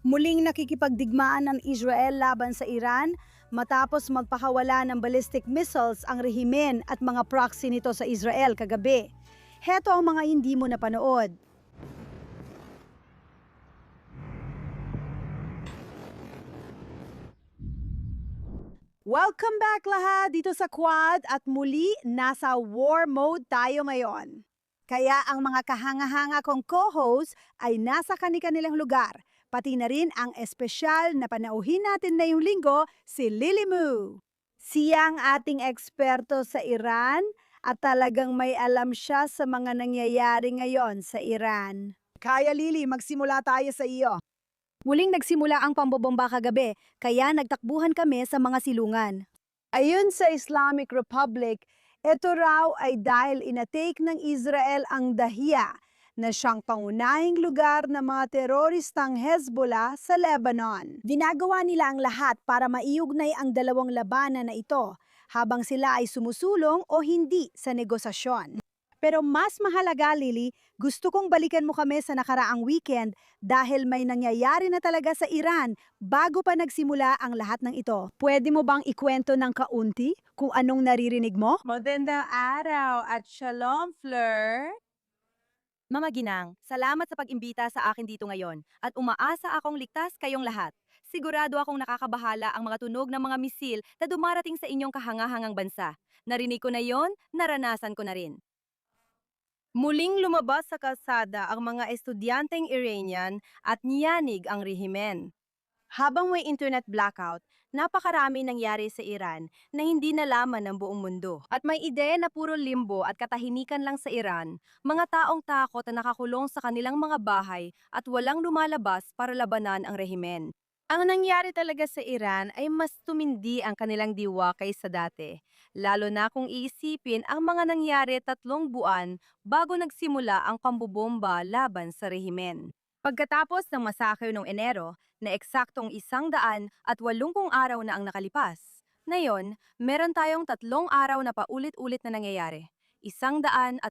Muling nakikipagdigmaan ng Israel laban sa Iran matapos magpakawala ng ballistic missiles ang rehimen at mga proxy nito sa Israel kagabi. Heto ang mga hindi mo napanood. Welcome back lahat dito sa Quad at muli nasa war mode tayo ngayon. Kaya ang mga kahanga-hanga kong co-host ay nasa kani-kanilang lugar. Pati na rin ang espesyal na panauhin natin na yung linggo, si Lily Moo. Siya ang ating eksperto sa Iran at talagang may alam siya sa mga nangyayari ngayon sa Iran. Kaya Lily, magsimula tayo sa iyo. Muling nagsimula ang pambobomba kagabi, kaya nagtakbuhan kami sa mga silungan. Ayon sa Islamic Republic, ito raw ay dahil inatake ng Israel ang Dahiya na siyang pangunahing lugar ng mga teroristang Hezbollah sa Lebanon. Ginagawa nila ang lahat para maiugnay ang dalawang labanan na ito habang sila ay sumusulong o hindi sa negosasyon. Pero mas mahalaga, Lily, gusto kong balikan mo kami sa nakaraang weekend dahil may nangyayari na talaga sa Iran bago pa nagsimula ang lahat ng ito. Pwede mo bang ikwento ng kaunti kung anong naririnig mo? Magandang araw at shalom, Fleur! Mama Ginang, salamat sa pag-imbita sa akin dito ngayon at umaasa akong ligtas kayong lahat. Sigurado akong nakakabahala ang mga tunog ng mga misil na dumarating sa inyong kahangahangang bansa. Narinig ko na yon, naranasan ko na rin. Muling lumabas sa kalsada ang mga estudyanteng Iranian at niyanig ang rehimen. Habang may internet blackout, napakarami nangyari sa Iran na hindi nalaman ng buong mundo. At may ideya na puro limbo at katahimikan lang sa Iran, mga taong takot na nakakulong sa kanilang mga bahay at walang lumalabas para labanan ang rehimen. Ang nangyari talaga sa Iran ay mas tumindi ang kanilang diwa kaysa dati, lalo na kung iisipin ang mga nangyari 3 buwan bago nagsimula ang pambobomba laban sa rehimen. Pagkatapos ng masakre noong Enero, na eksaktong 180 araw na ang nakalipas. Ngayon, meron tayong 3 araw na paulit-ulit na nangyayari. 180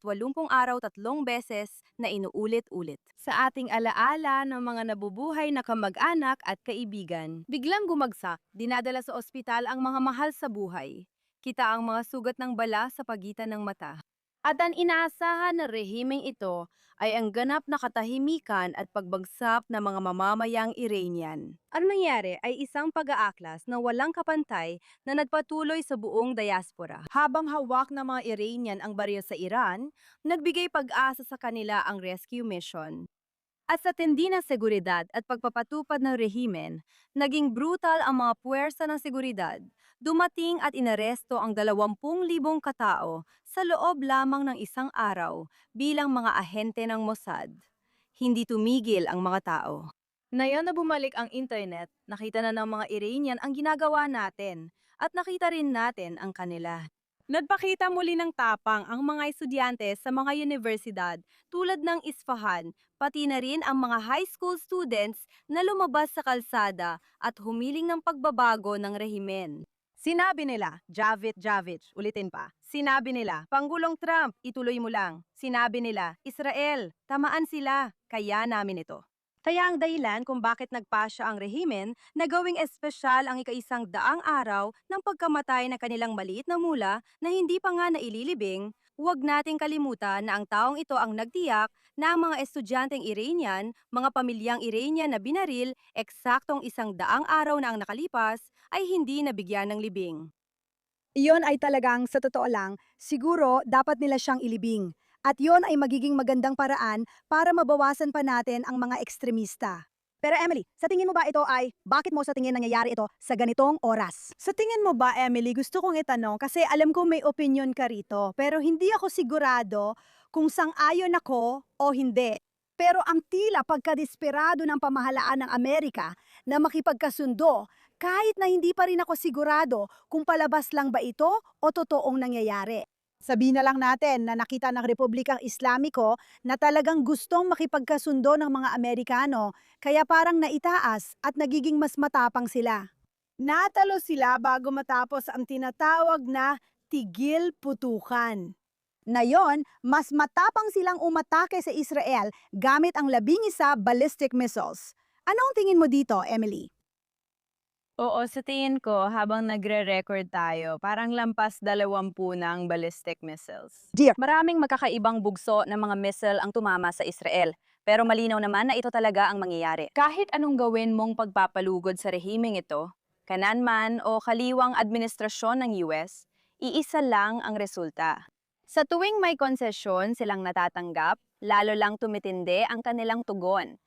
araw 3 beses na inuulit-ulit. Sa ating alaala ng mga nabubuhay na kamag-anak at kaibigan, biglang gumagsak, dinadala sa ospital ang mga mahal sa buhay. Kita ang mga sugat ng bala sa pagitan ng mata. At ang inaasahan na rehimeng ito ay ang ganap na katahimikan at pagbagsak ng mga mamamayang Iranian. Ang nangyari ay isang pag-aaklas na walang kapantay na nagpatuloy sa buong diaspora. Habang hawak ng mga Iranian ang baril sa Iran, nagbigay pag-asa sa kanila ang rescue mission. At sa tindi ng seguridad at pagpapatupad ng rehimen, naging brutal ang mga puwersa ng seguridad. Dumating at inaresto ang 20,000 katao sa loob lamang ng 1 araw bilang mga ahente ng Mossad. Hindi tumigil ang mga tao. Ngayon na bumalik ang internet, nakita na ng mga Iranian ang ginagawa natin at nakita rin natin ang kanila. Nagpakita muli ng tapang ang mga estudyante sa mga universidad tulad ng Isfahan, pati na rin ang mga high school students na lumabas sa kalsada at humiling ng pagbabago ng rehimen. Sinabi nila, Javit, ulitin pa. Sinabi nila, Pangulong Trump, ituloy mo lang. Sinabi nila, Israel, tamaan sila, kaya namin ito. Kaya ang dahilan kung bakit nagpasya ang rehimen na gawing espesyal ang ika-100 araw ng pagkamatay ng kanilang maliit na mula na hindi pa nga naililibing, huwag nating kalimutan na ang taong ito ang nagtiyak na ang mga estudyanteng Iranian, mga pamilyang Iranian na binaril, eksaktong 100 araw na ang nakalipas, ay hindi nabigyan ng libing. Iyon ay talagang, sa totoo lang, siguro dapat nila siyang ilibing. At yon ay magiging magandang paraan para mabawasan pa natin ang mga ekstremista. Pero Emily, sa tingin mo ba ito ay, bakit mo sa tingin nangyayari ito sa ganitong oras? Sa tingin mo ba, Emily, gusto kong itanong kasi alam ko may opinion ka rito, pero hindi ako sigurado kung sang-ayon ako o hindi. Pero ang tila pagkadesperado ng pamahalaan ng Amerika na makipagkasundo, kahit na hindi pa rin ako sigurado kung palabas lang ba ito o totoong nangyayari. Sabihin na lang natin na nakita ng Republikang Islamiko na talagang gustong makipagkasundo ng mga Amerikano, kaya parang naitaas at nagiging mas matapang sila. Natalo sila bago matapos ang tinatawag na tigil putukan. Ngayon, mas matapang silang umatake sa Israel gamit ang 11 ballistic missiles. Anong tingin mo dito, Emily? Oo, sa tingin ko, habang nagre-record tayo, parang lampas 20 na ang ballistic missiles. Maraming magkakaibang bugso ng mga missile ang tumama sa Israel, pero malinaw naman na ito talaga ang mangyayari. Kahit anong gawin mong pagpapalugod sa rehimeng ito, kanan man o kaliwang administrasyon ng US, iisa lang ang resulta. Sa tuwing may konsesyon silang natatanggap, lalo lang tumitindi ang kanilang tugon.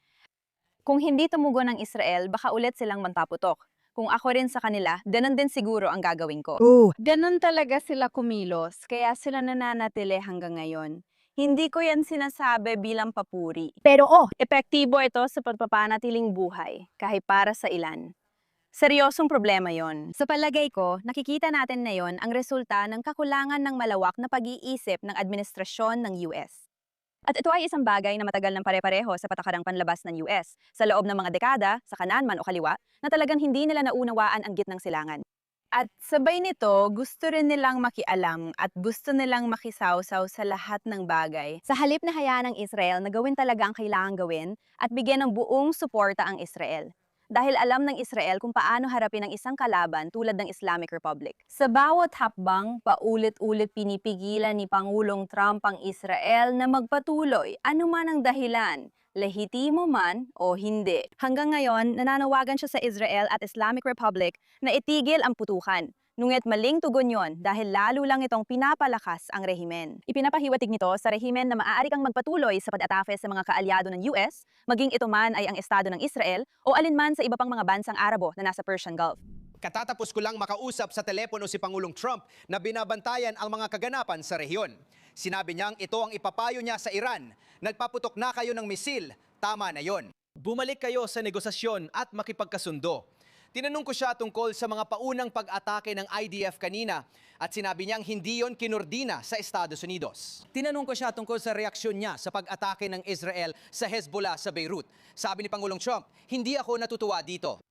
Kung hindi tumugon ang Israel, baka ulit silang mantaputok. Kung ako rin sa kanila, ganun din siguro ang gagawin ko. Ganun talaga sila kumilos, kaya sila nananatili hanggang ngayon. Hindi ko yan sinasabi bilang papuri. Pero Epektibo ito sa pagpapanatiling buhay, kahit para sa ilan. Seryosong problema yon. Sa palagay ko, nakikita natin ngayon ang resulta ng kakulangan ng malawak na pag-iisip ng administrasyon ng US. At ito ay isang bagay na matagal ng pare-pareho sa patakarang panlabas ng US sa loob ng mga dekada, sa kanan man o kaliwa, na talagang hindi nila naunawaan ang gitnang silangan. At sabay nito, gusto rin nilang makialam at gusto nilang makisawsaw sa lahat ng bagay. Sa halip na hayaan ng Israel na gawin talaga ang kailangang gawin at bigyan ng buong suporta ang Israel. Dahil alam ng Israel kung paano harapin ang isang kalaban tulad ng Islamic Republic. Sa bawat hakbang, paulit-ulit pinipigilan ni Pangulong Trump ang Israel na magpatuloy, anuman ang dahilan, lehitimo man o hindi. Hanggang ngayon, nananawagan siya sa Israel at Islamic Republic na itigil ang putukan. Ngunit maling tugon yon dahil lalo lang itong pinapalakas ang rehimen. Ipinapahiwatig nito sa rehimen na maaari kang magpatuloy sa pag-atake sa mga kaalyado ng US, maging ito man ay ang estado ng Israel o alinman sa iba pang mga bansang Arabo na nasa Persian Gulf. Katatapos ko lang makausap sa telepono si Pangulong Trump na binabantayan ang mga kaganapan sa rehiyon. Sinabi niyang ito ang ipapayo niya sa Iran. Nagpaputok na kayo ng misil, tama na yon. Bumalik kayo sa negosasyon at makipagkasundo. Tinanong ko siya tungkol sa mga paunang pag-atake ng IDF kanina at sinabi niyang hindi yon kinordina sa Estados Unidos. Tinanong ko siya tungkol sa reaksyon niya sa pag-atake ng Israel sa Hezbollah sa Beirut. Sabi ni Pangulong Trump, hindi ako natutuwa dito.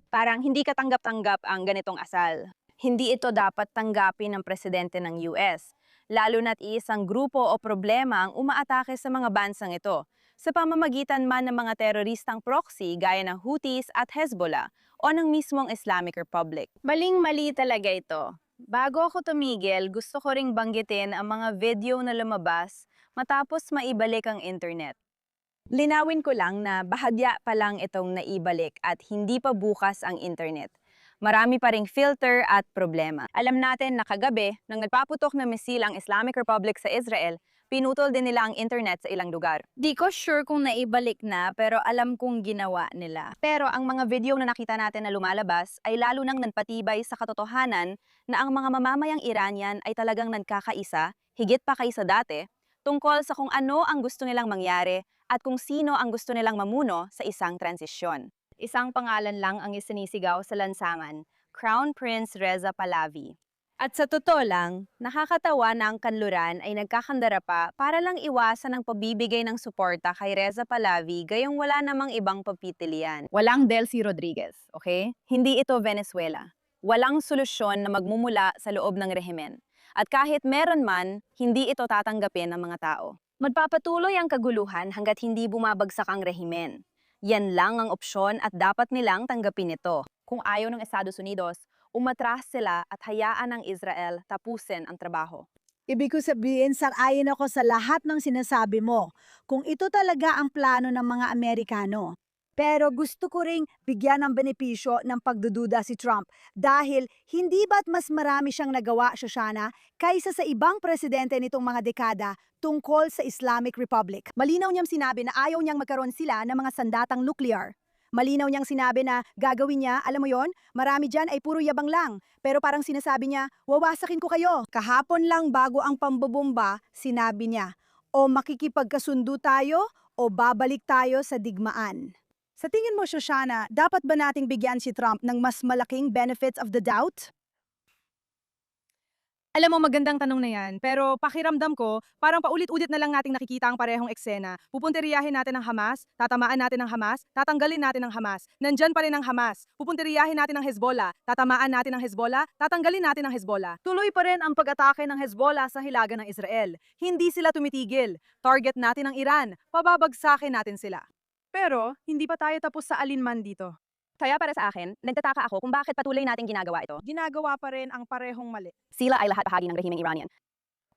Parang hindi katanggap-tanggap ang ganitong asal. Hindi ito dapat tanggapin ng presidente ng US, lalo na't isang grupo o problema ang umaatake sa mga bansang ito, sa pamamagitan man ng mga teroristang proxy gaya ng Houthis at Hezbollah o ng mismong Islamic Republic. Maling-mali talaga ito. Bago ako tumigil, gusto ko ring banggitin ang mga video na lumabas matapos maibalik ang internet. Linawin ko lang na bahagya pa lang itong naibalik at hindi pa bukas ang internet. Marami pa ring filter at problema. Alam natin na kagabi, nang nagpaputok na misil ang Islamic Republic sa Israel, pinutol din nila ang internet sa ilang lugar. Di ko sure kung naibalik na, pero alam kong ginawa nila. Pero ang mga video na nakita natin na lumalabas ay lalo nang nagpatibay sa katotohanan na ang mga mamamayang Iranian ay talagang nagkakaisa, higit pa kaysa dati, tungkol sa kung ano ang gusto nilang mangyari at kung sino ang gusto nilang mamuno sa isang transisyon. Isang pangalan lang ang isinisigaw sa lansangan, Crown Prince Reza Pahlavi. At sa totoo lang, nakakatawa na ang kanluran ay nagkakandara pa para lang iwasan ang pabibigay ng suporta kay Reza Pahlavi gayong wala namang ibang papipilian. Walang Delcy Rodriguez, okay? Hindi ito Venezuela. Walang solusyon na magmumula sa loob ng rehimen. At kahit meron man, hindi ito tatanggapin ng mga tao. Magpapatuloy ang kaguluhan hanggat hindi bumabagsak ang rehimen. Yan lang ang opsyon at dapat nilang tanggapin ito. Kung ayaw ng Estados Unidos, umatras sila at hayaan ng Israel tapusin ang trabaho. Ibig ko sabihin, sang-ayon ako sa lahat ng sinasabi mo, kung ito talaga ang plano ng mga Amerikano. Pero gusto ko ring bigyan ng benepisyo ng pagdududa si Trump dahil hindi ba't mas marami siyang nagawa, Shoshana, kaysa sa ibang presidente nitong mga dekada tungkol sa Islamic Republic. Malinaw niyang sinabi na ayaw niyang magkaroon sila ng mga sandatang nuclear. Malinaw niyang sinabi na gagawin niya, alam mo yon, marami dyan ay puro yabang lang. Pero parang sinasabi niya, wawasakin ko kayo. Kahapon lang bago ang pambobomba, sinabi niya, o makikipagkasundo tayo o babalik tayo sa digmaan. Sa tingin mo, Shoshana, dapat ba nating bigyan si Trump ng mas malaking benefits of the doubt? Alam mo, magandang tanong na yan, pero pakiramdam ko, parang paulit-ulit na lang nating nakikita ang parehong eksena. Pupunteriyahin natin ang Hamas, tatamaan natin ang Hamas, tatanggalin natin ang Hamas. Nandyan pa rin ang Hamas. Pupunteriyahin natin ang Hezbollah, tatamaan natin ang Hezbollah, tatanggalin natin ang Hezbollah. Tuloy pa rin ang pag-atake ng Hezbollah sa hilaga ng Israel. Hindi sila tumitigil. Target natin ang Iran, pababagsakin natin sila. Pero, hindi pa tayo tapos sa alinman dito. Kaya para sa akin, nagtataka ako kung bakit patuloy nating ginagawa ito. Ginagawa pa rin ang parehong mali. Sila ay lahat bahagi ng rehimeng Iranian.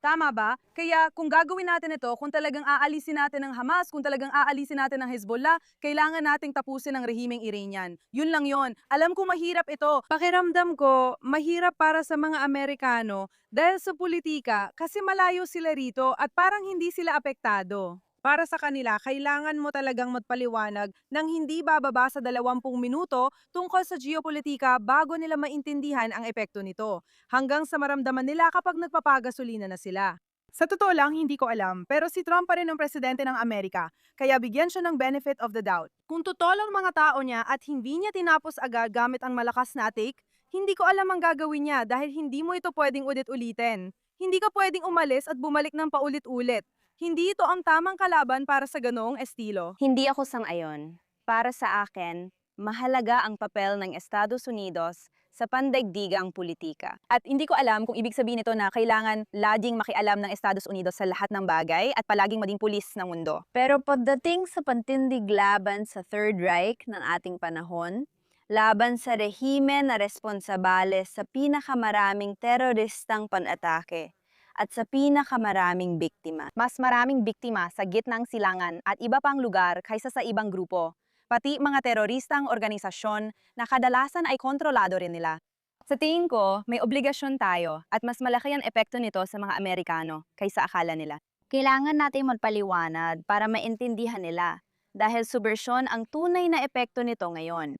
Tama ba? Kaya kung gagawin natin ito, kung talagang aalisin natin ang Hamas, kung talagang aalisin natin ang Hezbollah, kailangan nating tapusin ang rehimeng Iranian. Yun lang yon. Alam ko mahirap ito. Pakiramdam ko, mahirap para sa mga Amerikano dahil sa politika kasi malayo sila rito at parang hindi sila apektado. Para sa kanila, kailangan mo talagang magpaliwanag ng hindi bababa sa 20 minuto tungkol sa geopolitika bago nila maintindihan ang epekto nito, hanggang sa maramdaman nila kapag nagpapagasolina na sila. Sa totoo lang, hindi ko alam, pero si Trump pa rin ang presidente ng Amerika, kaya bigyan siya ng benefit of the doubt. Kung totoo lang mga tao niya at hindi niya tinapos agad gamit ang malakas na take, hindi ko alam ang gagawin niya dahil hindi mo ito pwedeng ulit-ulitin. Hindi ka pwedeng umalis at bumalik ng paulit-ulit. Hindi ito ang tamang kalaban para sa ganoong estilo. Hindi ako sang-ayon. Para sa akin, mahalaga ang papel ng Estados Unidos sa pandaigdigang politika. At hindi ko alam kung ibig sabihin nito na kailangan laging makialam ng Estados Unidos sa lahat ng bagay at palaging maging pulis ng mundo. Pero pagdating sa pantindig laban sa Third Reich ng ating panahon, laban sa rehimen na responsabale sa pinakamaraming teroristang panatake at sa pinakamaraming biktima. Mas maraming biktima sa gitnang silangan at iba pang lugar kaysa sa ibang grupo, pati mga teroristang organisasyon na kadalasan ay kontrolado rin nila. Sa tingin ko, may obligasyon tayo at mas malaki ang epekto nito sa mga Amerikano kaysa akala nila. Kailangan natin magpaliwanag para maintindihan nila dahil subversyon ang tunay na epekto nito ngayon.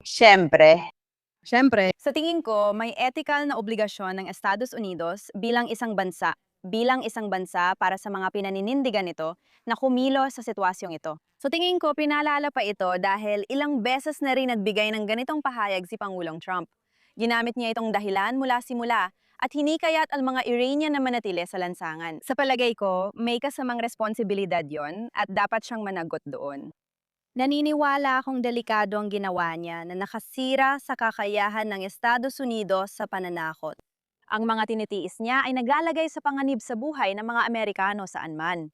Siyempre, sa tingin ko, may ethical na obligasyon ng Estados Unidos bilang isang bansa para sa mga pinaninindigan nito na kumilos sa sitwasyong ito. So tingin ko, pinaalala pa ito dahil ilang beses na rin nagbigay ng ganitong pahayag si Pangulong Trump. Ginamit niya itong dahilan mula simula at hinikayat ang mga Iranian na manatili sa lansangan. Sa palagay ko, may kasamang responsibilidad yon at dapat siyang managot doon. Naniniwala akong delikado ang ginawa niya na nakasira sa kakayahan ng Estados Unidos sa pananakot. Ang mga tinitiis niya ay naglalagay sa panganib sa buhay ng mga Amerikano saan man.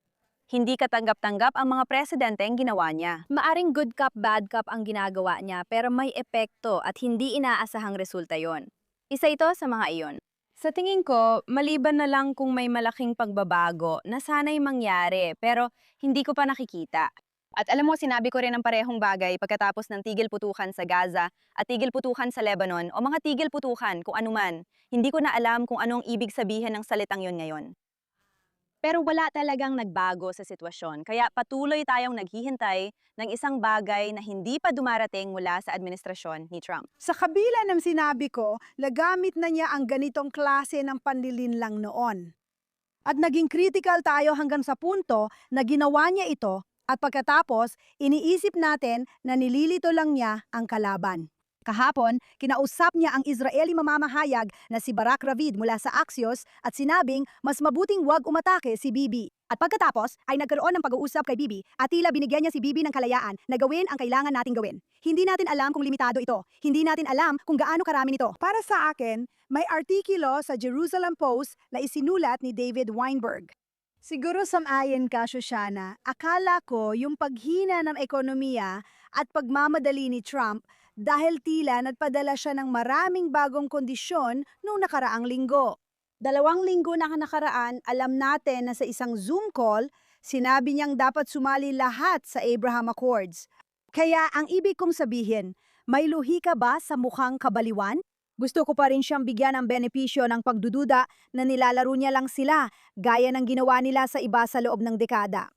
Hindi katanggap-tanggap ang mga presidente ang ginawa niya. Maaring good cop, bad cop ang ginagawa niya pero may epekto at hindi inaasahang resulta yon. Isa ito sa mga iyon. Sa tingin ko, maliban na lang kung may malaking pagbabago na sana'y mangyari pero hindi ko pa nakikita. At alam mo, sinabi ko rin ang parehong bagay pagkatapos ng tigil putukan sa Gaza at tigil putukan sa Lebanon o mga tigil putukan kung anuman. Hindi ko na alam kung anong ibig sabihin ng salitang yon ngayon. Pero wala talagang nagbago sa sitwasyon, kaya patuloy tayong naghihintay ng isang bagay na hindi pa dumarating mula sa administrasyon ni Trump. Sa kabila ng sinabi ko, nagamit na niya ang ganitong klase ng panlilinlang noon. At naging critical tayo hanggang sa punto na ginawa niya ito at pagkatapos, iniisip natin na nililito lang niya ang kalaban. Kahapon, kinausap niya ang Israeli mamamahayag na si Barak Ravid mula sa Axios at sinabing mas mabuting wag umatake si Bibi. At pagkatapos ay nagkaroon ng pag-uusap kay Bibi at tila binigyan niya si Bibi ng kalayaan na gawin ang kailangan nating gawin. Hindi natin alam kung limitado ito. Hindi natin alam kung gaano karami nito. Para sa akin, may artikulo sa Jerusalem Post na isinulat ni David Weinberg. Siguro samayin ka, Shoshana. Akala ko yung paghina ng ekonomiya at pagmamadali ni Trump dahil tila nagpadala siya ng maraming bagong kondisyon noong nakaraang linggo. 2 linggo na nakaraan, alam natin na sa isang Zoom call, sinabi niyang dapat sumali lahat sa Abraham Accords. Kaya ang ibig kong sabihin, may luhi ka ba sa mukhang kabaliwan? Gusto ko pa rin siyang bigyan ng benepisyo ng pagdududa na nilalaro niya lang sila, gaya ng ginawa nila sa iba sa loob ng dekada.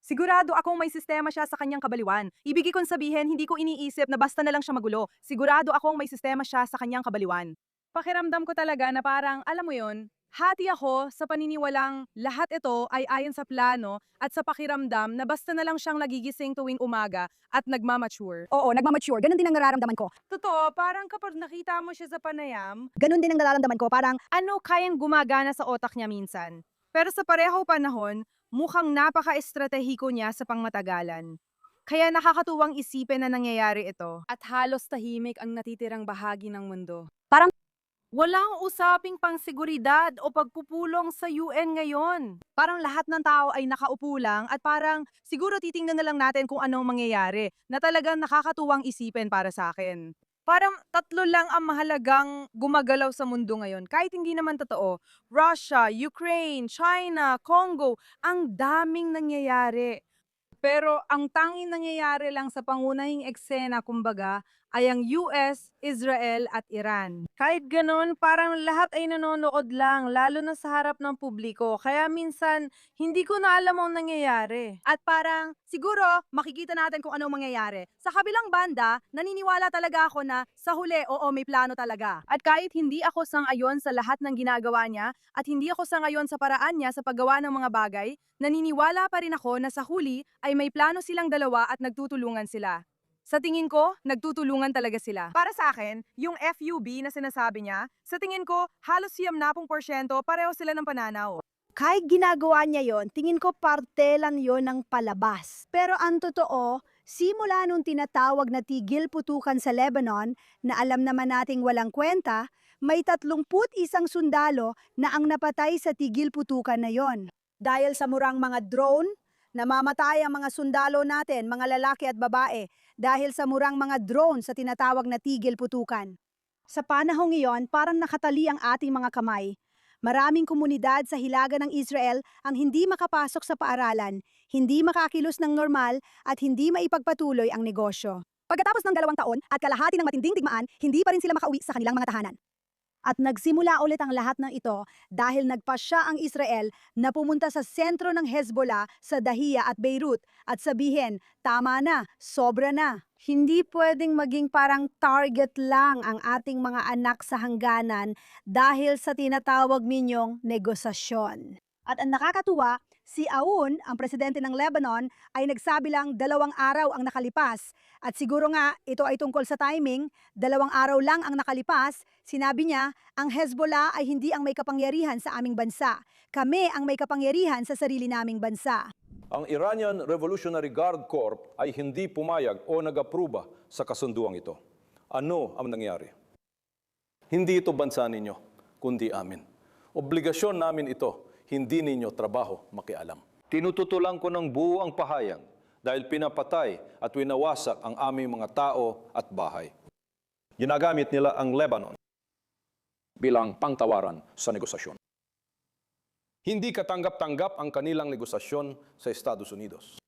Sigurado akong may sistema siya sa kanyang kabaliwan. Ibig kong sabihin, hindi ko iniisip na basta na lang siya magulo. Sigurado akong may sistema siya sa kanyang kabaliwan. Pakiramdam ko talaga na parang, alam mo yun, hati ako sa paniniwalang lahat ito ay ayon sa plano at sa pakiramdam na basta na lang siyang nagigising tuwing umaga at nagmamature. Oo, nagmamature. Ganon din ang nararamdaman ko. Totoo, parang kapag nakita mo siya sa panayam, Ganon din ang nararamdaman ko. Parang, ano kayang gumagana sa otak niya minsan. Pero sa pareho panahon, mukhang napaka-estratehiko niya sa pangmatagalan. Kaya nakakatuwang isipin na nangyayari ito at halos tahimik ang natitirang bahagi ng mundo. Walang usaping pangseguridad o pagpupulong sa UN ngayon. Parang lahat ng tao ay nakaupo lang at parang siguro titingnan na lang natin kung anong mangyayari na talagang nakakatuwang isipin para sa akin. Parang tatlo lang ang mahalagang gumagalaw sa mundo ngayon. Kahit hindi naman totoo. Russia, Ukraine, China, Congo, ang daming nangyayari. Pero ang tanging nangyayari lang sa pangunahing eksena kumbaga ay ang US, Israel at Iran. Kahit ganun, parang lahat ay nanonood lang, lalo na sa harap ng publiko. Kaya minsan, hindi ko na alam ang nangyayari. At parang, siguro, makikita natin kung anong mangyayari. Sa kabilang banda, naniniwala talaga ako na sa huli, oo, may plano talaga. At kahit hindi ako sang-ayon sa lahat ng ginagawa niya at hindi ako sang-ayon sa paraan niya sa paggawa ng mga bagay, naniniwala pa rin ako na sa huli ay may plano silang dalawa at nagtutulungan sila. Sa tingin ko, nagtutulungan talaga sila. Para sa akin, yung FUB na sinasabi niya, sa tingin ko, halos 70% pareho sila ng pananaw. Kahit ginagawa niya yon, tingin ko parte lang yon ng palabas. Pero ang totoo, simula nung tinatawag na tigil putukan sa Lebanon, na alam naman nating walang kwenta, may 31 sundalo na ang napatay sa tigil putukan na yon. Dahil sa murang mga drone, namamatay ang mga sundalo natin, mga lalaki at babae, dahil sa murang mga drone sa tinatawag na tigil putukan. Sa panahong iyon, parang nakatali ang ating mga kamay. Maraming komunidad sa hilaga ng Israel ang hindi makapasok sa paaralan, hindi makakilos ng normal at hindi maipagpatuloy ang negosyo. Pagkatapos ng 2 taon at kalahati ng matinding digmaan, hindi pa rin sila makauwi sa kanilang mga tahanan. At nagsimula ulit ang lahat ng ito dahil nagpasya ang Israel na pumunta sa sentro ng Hezbollah sa Dahiya at Beirut at sabihin, tama na, sobra na. Hindi pwedeng maging parang target lang ang ating mga anak sa hangganan dahil sa tinatawag ninyong negosasyon. At ang nakakatuwa, si Aoun, ang presidente ng Lebanon, ay nagsabi lang 2 araw ang nakalipas. At siguro nga, ito ay tungkol sa timing, 2 araw lang ang nakalipas, sinabi niya, ang Hezbollah ay hindi ang may kapangyarihan sa aming bansa. Kami ang may kapangyarihan sa sarili naming bansa. Ang Iranian Revolutionary Guard Corps ay hindi pumayag o nag-apruba sa kasunduang ito. Ano ang nangyari? Hindi ito bansa ninyo, kundi amin. Obligasyon namin ito, hindi ninyo trabaho makialam. Tinututulan ko ng buo ang pahayag dahil pinapatay at winawasak ang aming mga tao at bahay. Ginagamit nila ang Lebanon bilang pangtawaran sa negosasyon. Hindi katanggap-tanggap ang kanilang negosasyon sa Estados Unidos.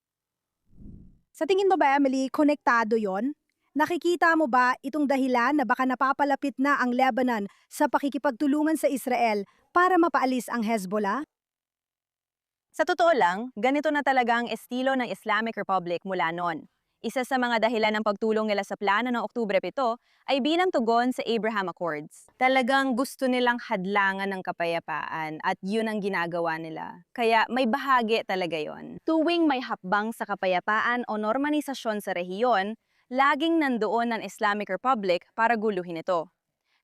Sa tingin mo ba, Emily, konektado yon? Nakikita mo ba itong dahilan na baka napapalapit na ang Lebanon sa pakikipagtulungan sa Israel para mapaalis ang Hezbollah? Sa totoo lang, ganito na talaga ang estilo ng Islamic Republic mula noon. Isa sa mga dahilan ng pagtulong nila sa plano ng Oktubre 7 ay bilang tugon sa Abraham Accords. Talagang gusto nilang hadlangan ng kapayapaan at yun ang ginagawa nila. Kaya may bahagi talaga yon. Tuwing may hakbang sa kapayapaan o normalisasyon sa rehiyon, laging nandoon ang Islamic Republic para guluhin ito.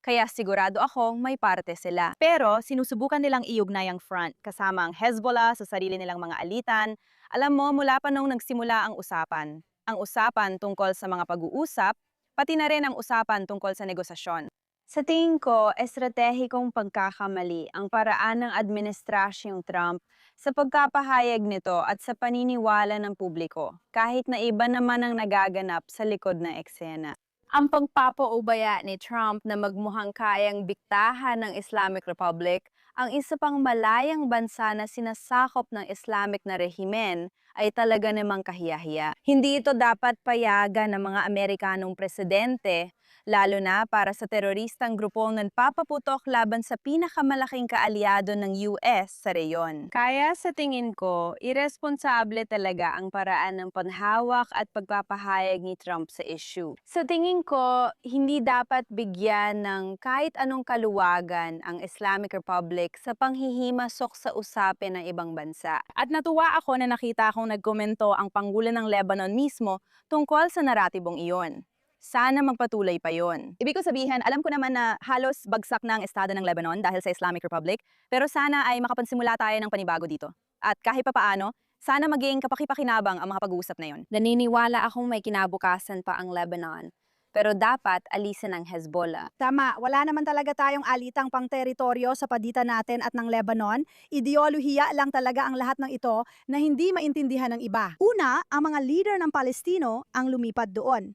Kaya sigurado ako may parte sila. Pero sinusubukan nilang iugnay ang front kasama ang Hezbollah sa sarili nilang mga alitan. Alam mo, mula pa nung nagsimula ang usapan. Ang usapan tungkol sa mga pag-uusap, pati na rin ang usapan tungkol sa negosasyon. Sa tingin ko, estratehikong pagkakamali ang paraan ng administrasyong Trump sa pagkapahayag nito at sa paniniwala ng publiko, kahit na iba naman ang nagaganap sa likod ng eksena. Ang pagpapaubaya ni Trump na magmukhang kayang biktahan ng Islamic Republic, ang isa pang malayang bansa na sinasakop ng Islamic na rehimen, ay talaga namang kahiyahiya. Hindi ito dapat payagan ng mga Amerikanong presidente, lalo na para sa teroristang grupong nagpapaputok laban sa pinakamalaking kaalyado ng US sa reyon. Kaya sa tingin ko, irresponsable talaga ang paraan ng panhawak at pagpapahayag ni Trump sa issue. Sa tingin ko, hindi dapat bigyan ng kahit anong kaluwagan ang Islamic Republic sa panghihimasok sa usapin ng ibang bansa. At natuwa ako na nakita akong nagkomento ang Pangulo ng Lebanon mismo tungkol sa naratibong iyon. Sana magpatuloy pa yon. Ibig ko sabihin, alam ko naman na halos bagsak na ang estado ng Lebanon dahil sa Islamic Republic, pero sana ay makapagsimula tayo ng panibago dito. At kahit papaano, sana maging kapakipakinabang ang mga pag-uusap na yon. Naniniwala akong may kinabukasan pa ang Lebanon. pero dapat alisin ng Hezbollah. Tama, wala naman talaga tayong alitang pang teritoryo sa pagitan natin at ng Lebanon. Ideolohiya lang talaga ang lahat ng ito na hindi maintindihan ng iba. Una, ang mga leader ng Palestino ang lumipad doon.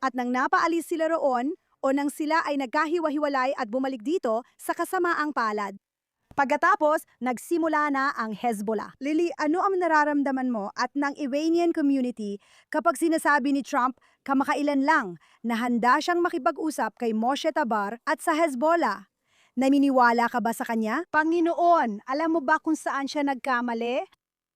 At nang napaalis sila roon, o nang sila ay nagkahiwa-hiwalay at bumalik dito sa kasamaang palad. Pagkatapos, nagsimula na ang Hezbollah. Lily, ano ang nararamdaman mo at ng Iranian community kapag sinasabi ni Trump kamakailan lang na handa siyang makipag-usap kay Moshe Tabar at sa Hezbollah? Naminiwala ka ba sa kanya? Panginoon, alam mo ba kung saan siya nagkamali?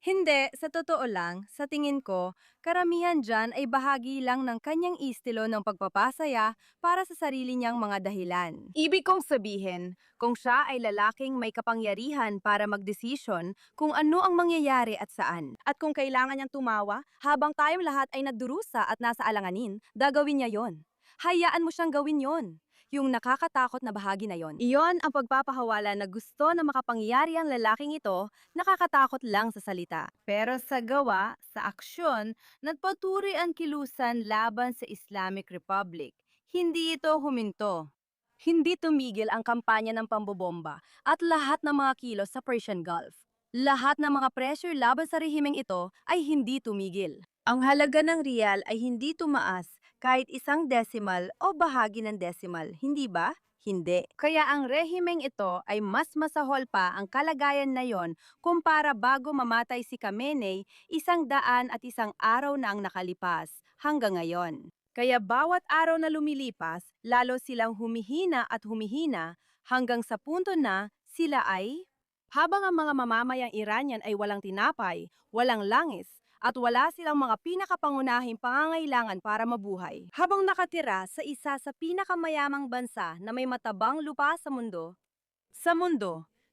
Hindi, sa totoo lang, sa tingin ko, karamihan dyan ay bahagi lang ng kanyang estilo ng pagpapasaya para sa sarili niyang mga dahilan. Ibig kong sabihin, kung siya ay lalaking may kapangyarihan para magdesisyon kung ano ang mangyayari at saan. At kung kailangan niyang tumawa, habang tayong lahat ay nagdurusa at nasa alanganin, gagawin niya yon. Hayaan mo siyang gawin yon. Yung nakakatakot na bahagi na yon. Iyon ang pagpapahawala na gusto na makapangyari ang lalaking ito, nakakatakot lang sa salita. Pero sa gawa, sa aksyon, nagpatuloy ang kilusan laban sa Islamic Republic. Hindi ito huminto. Hindi tumigil ang kampanya ng pambobomba at lahat ng mga kilos sa Persian Gulf. Lahat ng mga pressure laban sa rehimeng ito ay hindi tumigil. Ang halaga ng riyal ay hindi tumaas kahit 1 decimal o bahagi ng decimal, hindi ba? Hindi. Kaya ang rehimeng ito ay mas masahol pa ang kalagayan na yon kumpara bago mamatay si Khamenei 101 araw na ang nakalipas hanggang ngayon. Kaya bawat araw na lumilipas, lalo silang humihina at humihina hanggang sa punto na sila ay... Habang ang mga mamamayang Iranian ay walang tinapay, walang langis, at wala silang mga pinakapangunahing pangangailangan para mabuhay. Habang nakatira sa isa sa pinakamayamang bansa na may matabang lupa sa mundo,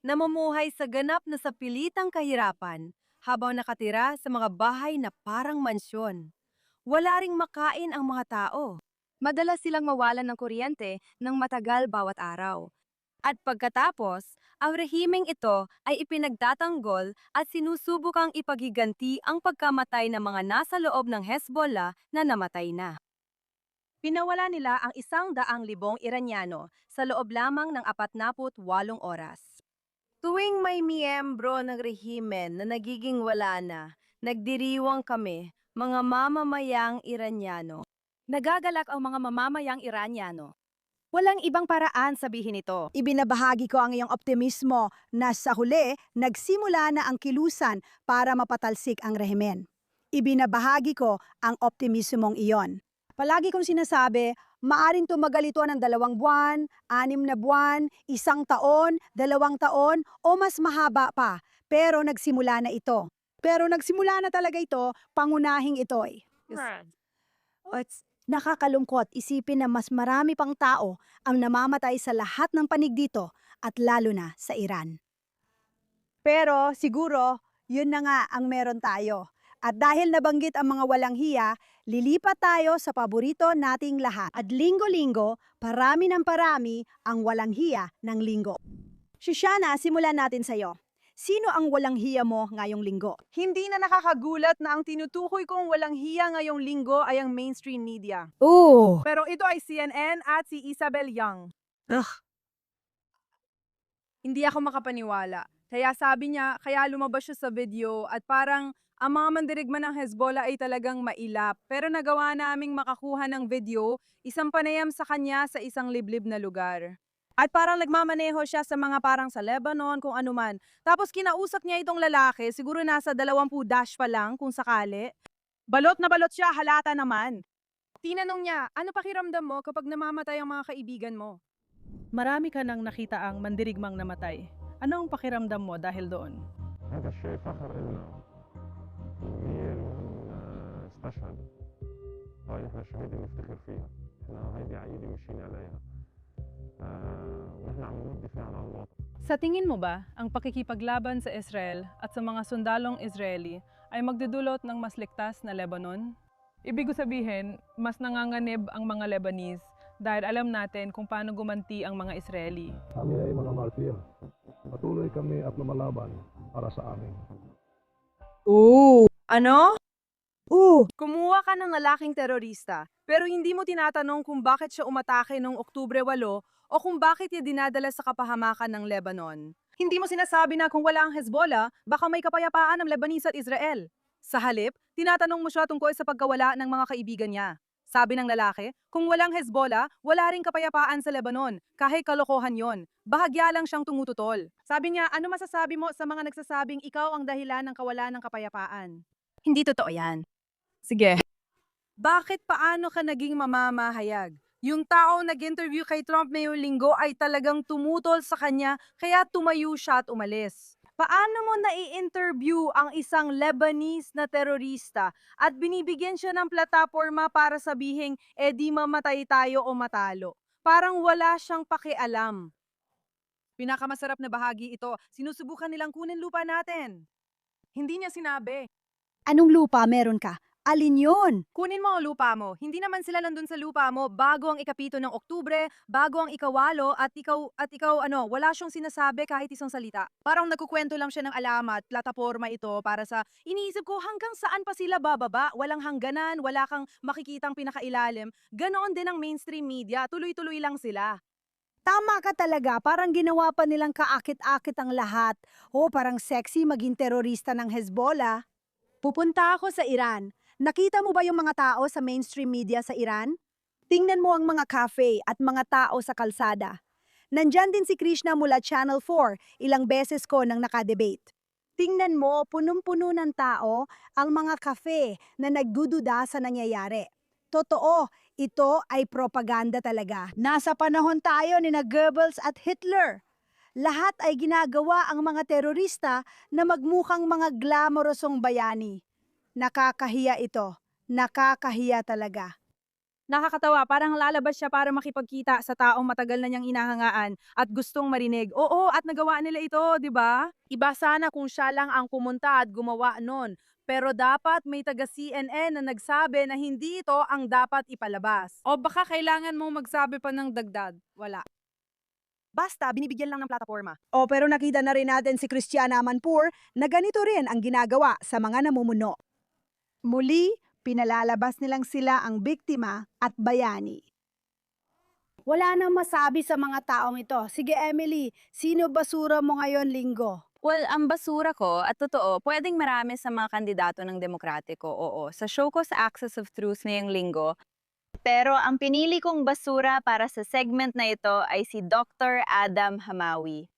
namumuhay sa ganap na sapilitang kahirapan habang nakatira sa mga bahay na parang mansyon. Wala ring makain ang mga tao. Madalas silang mawalan ng kuryente ng matagal bawat araw. At pagkatapos, ang rehimeng ito ay ipinagtatanggol at sinusubukang ipaghiganti ang pagkamatay ng mga nasa loob ng Hezbollah na namatay na. Pinawala nila ang 100,000 Iranyano sa loob lamang ng 48 oras. Tuwing may miyembro ng rehimen na nagiging wala na, nagdiriwang kami, mga mamamayang Iranyano. Nagagalak ang mga mamamayang Iranyano. Walang ibang paraan sabihin ito. Ibinabahagi ko ang iyong optimismo na sa huli, nagsimula na ang kilusan para mapatalsik ang rehimen. Ibinabahagi ko ang optimismong iyon. Palagi kong sinasabi, maaring tumagal ito ng 2 buwan, 6 na buwan, 1 taon, 2 taon, o mas mahaba pa. Pero nagsimula na ito. Pero nagsimula na talaga ito, pangunahing ito'y. It's nakakalungkot isipin na mas marami pang tao ang namamatay sa lahat ng panig dito at lalo na sa Iran. Pero siguro, yun na nga ang meron tayo. At dahil nabanggit ang mga walang hiya, lilipat tayo sa paborito nating lahat. At linggo-linggo, parami ng parami ang walang hiya ng linggo. Shoshana, simulan natin sa'yo. Sino ang walang hiya mo ngayong linggo? Hindi na nakakagulat na ang tinutukoy kong walang hiya ngayong linggo ay ang mainstream media. Oo. Pero ito ay CNN at si Isabel Young. Hindi ako makapaniwala. Kaya sabi niya, kaya lumabas siya sa video at parang ang mga mandirigma ng Hezbollah ay talagang mailap. Pero nagawa naming makakuha ng video, isang panayam sa kanya sa isang liblib na lugar. At parang nagmamaneho siya sa mga parang sa Lebanon, kung ano man. Tapos kinausap niya itong lalaki, siguro nasa 20 dash pa lang kung sakali. Balot na balot siya, halata naman. Tinanong niya, ano pakiramdam mo kapag namamatay ang mga kaibigan mo? Marami ka nang nakita ang mandirigmang namatay. Ano ang pakiramdam mo dahil doon? هذا الشيء فخر إلنا كبير استشهد هاي احنا شهيدة نفتخر فيها احنا هيدي عقيدة ماشيين عليها ونحن عم نودي فيها على الوطن. Sa tingin mo ba, ang pakikipaglaban sa Israel at sa mga sundalong Israeli ay magdudulot ng mas ligtas na Lebanon? Ibig ko sabihin, mas nanganganib ang mga Lebanese dahil alam natin kung paano gumanti ang mga Israeli. Kami ay mga martir. Patuloy kami at lumalaban para sa amin. Oo. Ano? Kumuha ka ng lalaking terorista, pero hindi mo tinatanong kung bakit siya umatake noong Oktubre 8 o kung bakit niya dinadala sa kapahamakan ng Lebanon. Hindi mo sinasabi na kung wala ang Hezbollah, baka may kapayapaan ng Lebanese at Israel. Sa halip, tinatanong mo siya tungkol sa pagkawala ng mga kaibigan niya. Sabi ng lalaki, kung walang Hezbollah, wala ring kapayapaan sa Lebanon. Kahit kalokohan yon. Bahagya lang siyang tumututol. Sabi niya, ano masasabi mo sa mga nagsasabing ikaw ang dahilan ng kawalan ng kapayapaan? Hindi totoo yan. Sige. Bakit paano ka naging mamamahayag? Yung taong nag-interview kay Trump ngayong linggo ay talagang tumutol sa kanya kaya tumayo siya at umalis. Paano mo nai-interview ang isang Lebanese na terorista at binibigyan siya ng plataforma para sabihing, di mamatay tayo o matalo? Parang wala siyang pakialam. Pinakamasarap na bahagi ito, sinusubukan nilang kunin lupa natin. Hindi niya sinabi. Anong lupa meron ka? Alin yun? Kunin mo ang lupa mo. Hindi naman sila nandun sa lupa mo bago ang ikapito ng Oktubre, bago ang ikawalo, at ikaw, wala siyang sinasabi kahit isang salita. Parang nagkukwento lang siya ng alamat, plataforma ito para sa, iniisip ko hanggang saan pa sila bababa, walang hangganan, wala kang makikitang pinakailalim. Ganoon din ang mainstream media, tuloy-tuloy lang sila. Tama ka talaga, parang ginawa pa nilang kaakit-akit ang lahat. Parang sexy maging terorista ng Hezbollah. Pupunta ako sa Iran. Nakita mo ba yung mga tao sa mainstream media sa Iran? Tingnan mo ang mga cafe at mga tao sa kalsada. Nandyan din si Krishna mula Channel 4, ilang beses ko nang nakadebate. Tingnan mo, punong-puno ng tao ang mga cafe na nagdududa sa nangyayari. Totoo, ito ay propaganda talaga. Nasa panahon tayo ni na Goebbels at Hitler. Lahat ay ginagawa ang mga terorista na magmukhang mga glamorosong bayani. Nakakahiya ito. Nakakahiya talaga. Nakakatawa, parang lalabas siya para makipagkita sa taong matagal na niyang inahangaan at gustong marinig. Oo, at nagawa nila ito, di ba? Iba sana kung siya lang ang pumunta at gumawa nun. Pero dapat may taga CNN na nagsabi na hindi ito ang dapat ipalabas. O baka kailangan mong magsabi pa ng dagdag. Wala. Basta, binibigyan lang ng plataforma. Pero nakita na rin natin si Christiana Amanpour na ganito rin ang ginagawa sa mga namumuno. Muli, pinalalabas nilang sila ang biktima at bayani. Wala nang masabi sa mga taong ito. Sige Emily, sino basura mo ngayon linggo? Well, ang basura ko, at totoo, pwedeng marami sa mga kandidato ng Demokratiko, oo. Sa show ko sa Access of Truth ngayong linggo, pero ang pinili kong basura para sa segment na ito ay si Dr. Adam Hamawi.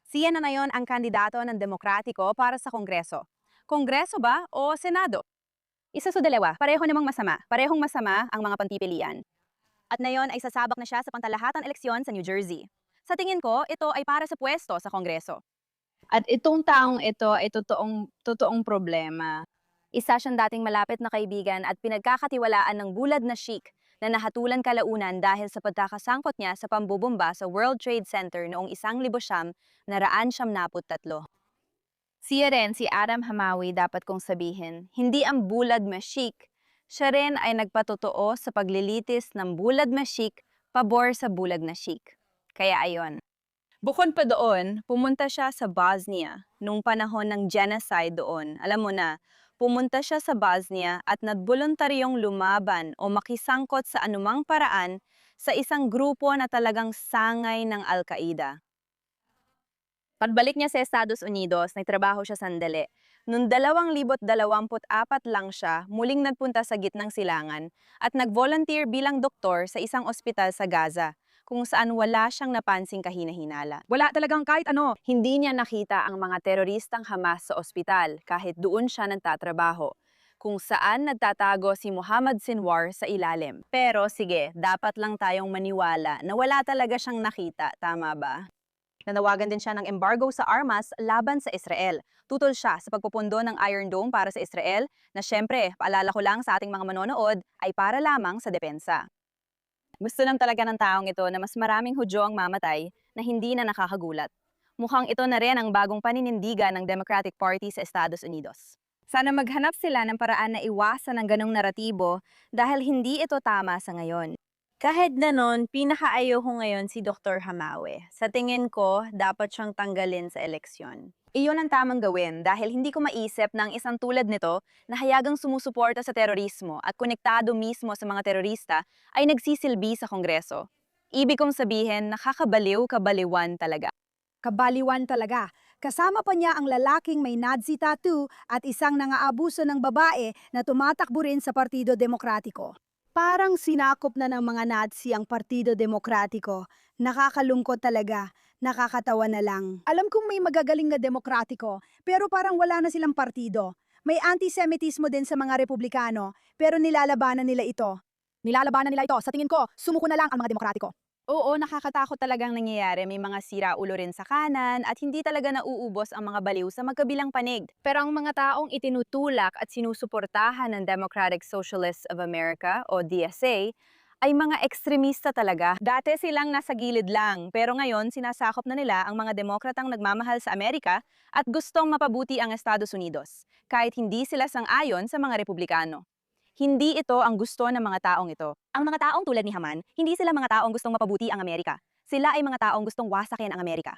Siya na ngayon ang kandidato ng Demokratiko para sa Kongreso. Kongreso ba o Senado? Isa sa dalawa, pareho namang masama. Parehong masama ang mga pagpipilian. At ngayon ay sasabak na siya sa pantalahatan eleksyon sa New Jersey. Sa tingin ko, ito ay para sa pwesto sa Kongreso. At itong taong ito ay totoong problema. Isa siyang dating malapit na kaibigan at pinagkakatiwalaan ng bulad na Sheik na nahatulan kalaunan dahil sa pagkakasangkot niya sa pambubomba sa World Trade Center noong 1993. Siya rin, si Adam Hamawi, dapat kong sabihin, hindi ang bulad Mashik. Siya rin ay nagpatotoo sa paglilitis ng bulad Mashik pabor sa bulag na Sheik. Kaya ayon. Bukod pa doon, pumunta siya sa Bosnia nung panahon ng genocide doon. Alam mo na, pumunta siya sa Bosnia at nagboluntaryong lumaban o makisangkot sa anumang paraan sa isang grupo na talagang sangay ng Al-Qaeda. Pagbalik niya sa Estados Unidos, nagtrabaho siya sandali. Noong 2024 lang siya, muling nagpunta sa gitnang silangan at nag-volunteer bilang doktor sa isang ospital sa Gaza, kung saan wala siyang napansing kahina-hinala. Wala talagang kahit ano. Hindi niya nakita ang mga teroristang Hamas sa ospital kahit doon siya nagtatrabaho, kung saan nagtatago si Muhammad Sinwar sa ilalim. Pero sige, dapat lang tayong maniwala na wala talaga siyang nakita, tama ba? Nanawagan din siya ng embargo sa armas laban sa Israel. Tutol siya sa pagpupundo ng Iron Dome para sa Israel na syempre, paalala ko lang sa ating mga manonood, ay para lamang sa depensa. Gusto lang talaga ng taong ito na mas maraming Hudyo ang mamatay na hindi na nakakagulat. Mukhang ito na rin ang bagong paninindigan ng Democratic Party sa Estados Unidos. Sana maghanap sila ng paraan na iwasan ang ganong naratibo dahil hindi ito tama sa ngayon. Kahit ganon, pinakaayaw ko ngayon si Dr. Hamawi. Sa tingin ko, dapat siyang tanggalin sa eleksyon. Iyon ang tamang gawin dahil hindi ko maisip ng isang tulad nito na hayagang sumusuporta sa terorismo at konektado mismo sa mga terorista ay nagsisilbi sa Kongreso. Ibig kong sabihin, nakakabaliw-kabaliwan talaga. Kabaliwan talaga. Kasama pa niya ang lalaking may Nazi tattoo at isang nangaabuso ng babae na tumatakbo rin sa Partido Demokratiko. Parang sinakop na ng mga Nazi ang Partido Demokratiko. Nakakalungkot talaga. Nakakatawa na lang. Alam kong may magagaling na demokratiko, pero parang wala na silang partido. May antisemitismo din sa mga Republikano, pero nilalabanan nila ito. Nilalabanan nila ito. Sa tingin ko, sumuko na lang ang mga demokratiko. Oo, nakakatakot talagang nangyayari. May mga sira-ulo rin sa kanan at hindi talaga nauubos ang mga baliw sa magkabilang panig. Pero ang mga taong itinutulak at sinusuportahan ng Democratic Socialists of America o DSA ay mga ekstremista talaga. Dati silang nasa gilid lang, pero ngayon sinasakop na nila ang mga demokratang nagmamahal sa Amerika at gustong mapabuti ang Estados Unidos, kahit hindi sila sang-ayon sa mga Republikano. Hindi ito ang gusto ng mga taong ito. Ang mga taong tulad ni Haman, hindi sila mga taong gustong mapabuti ang Amerika. Sila ay mga taong gustong wasakin ang Amerika.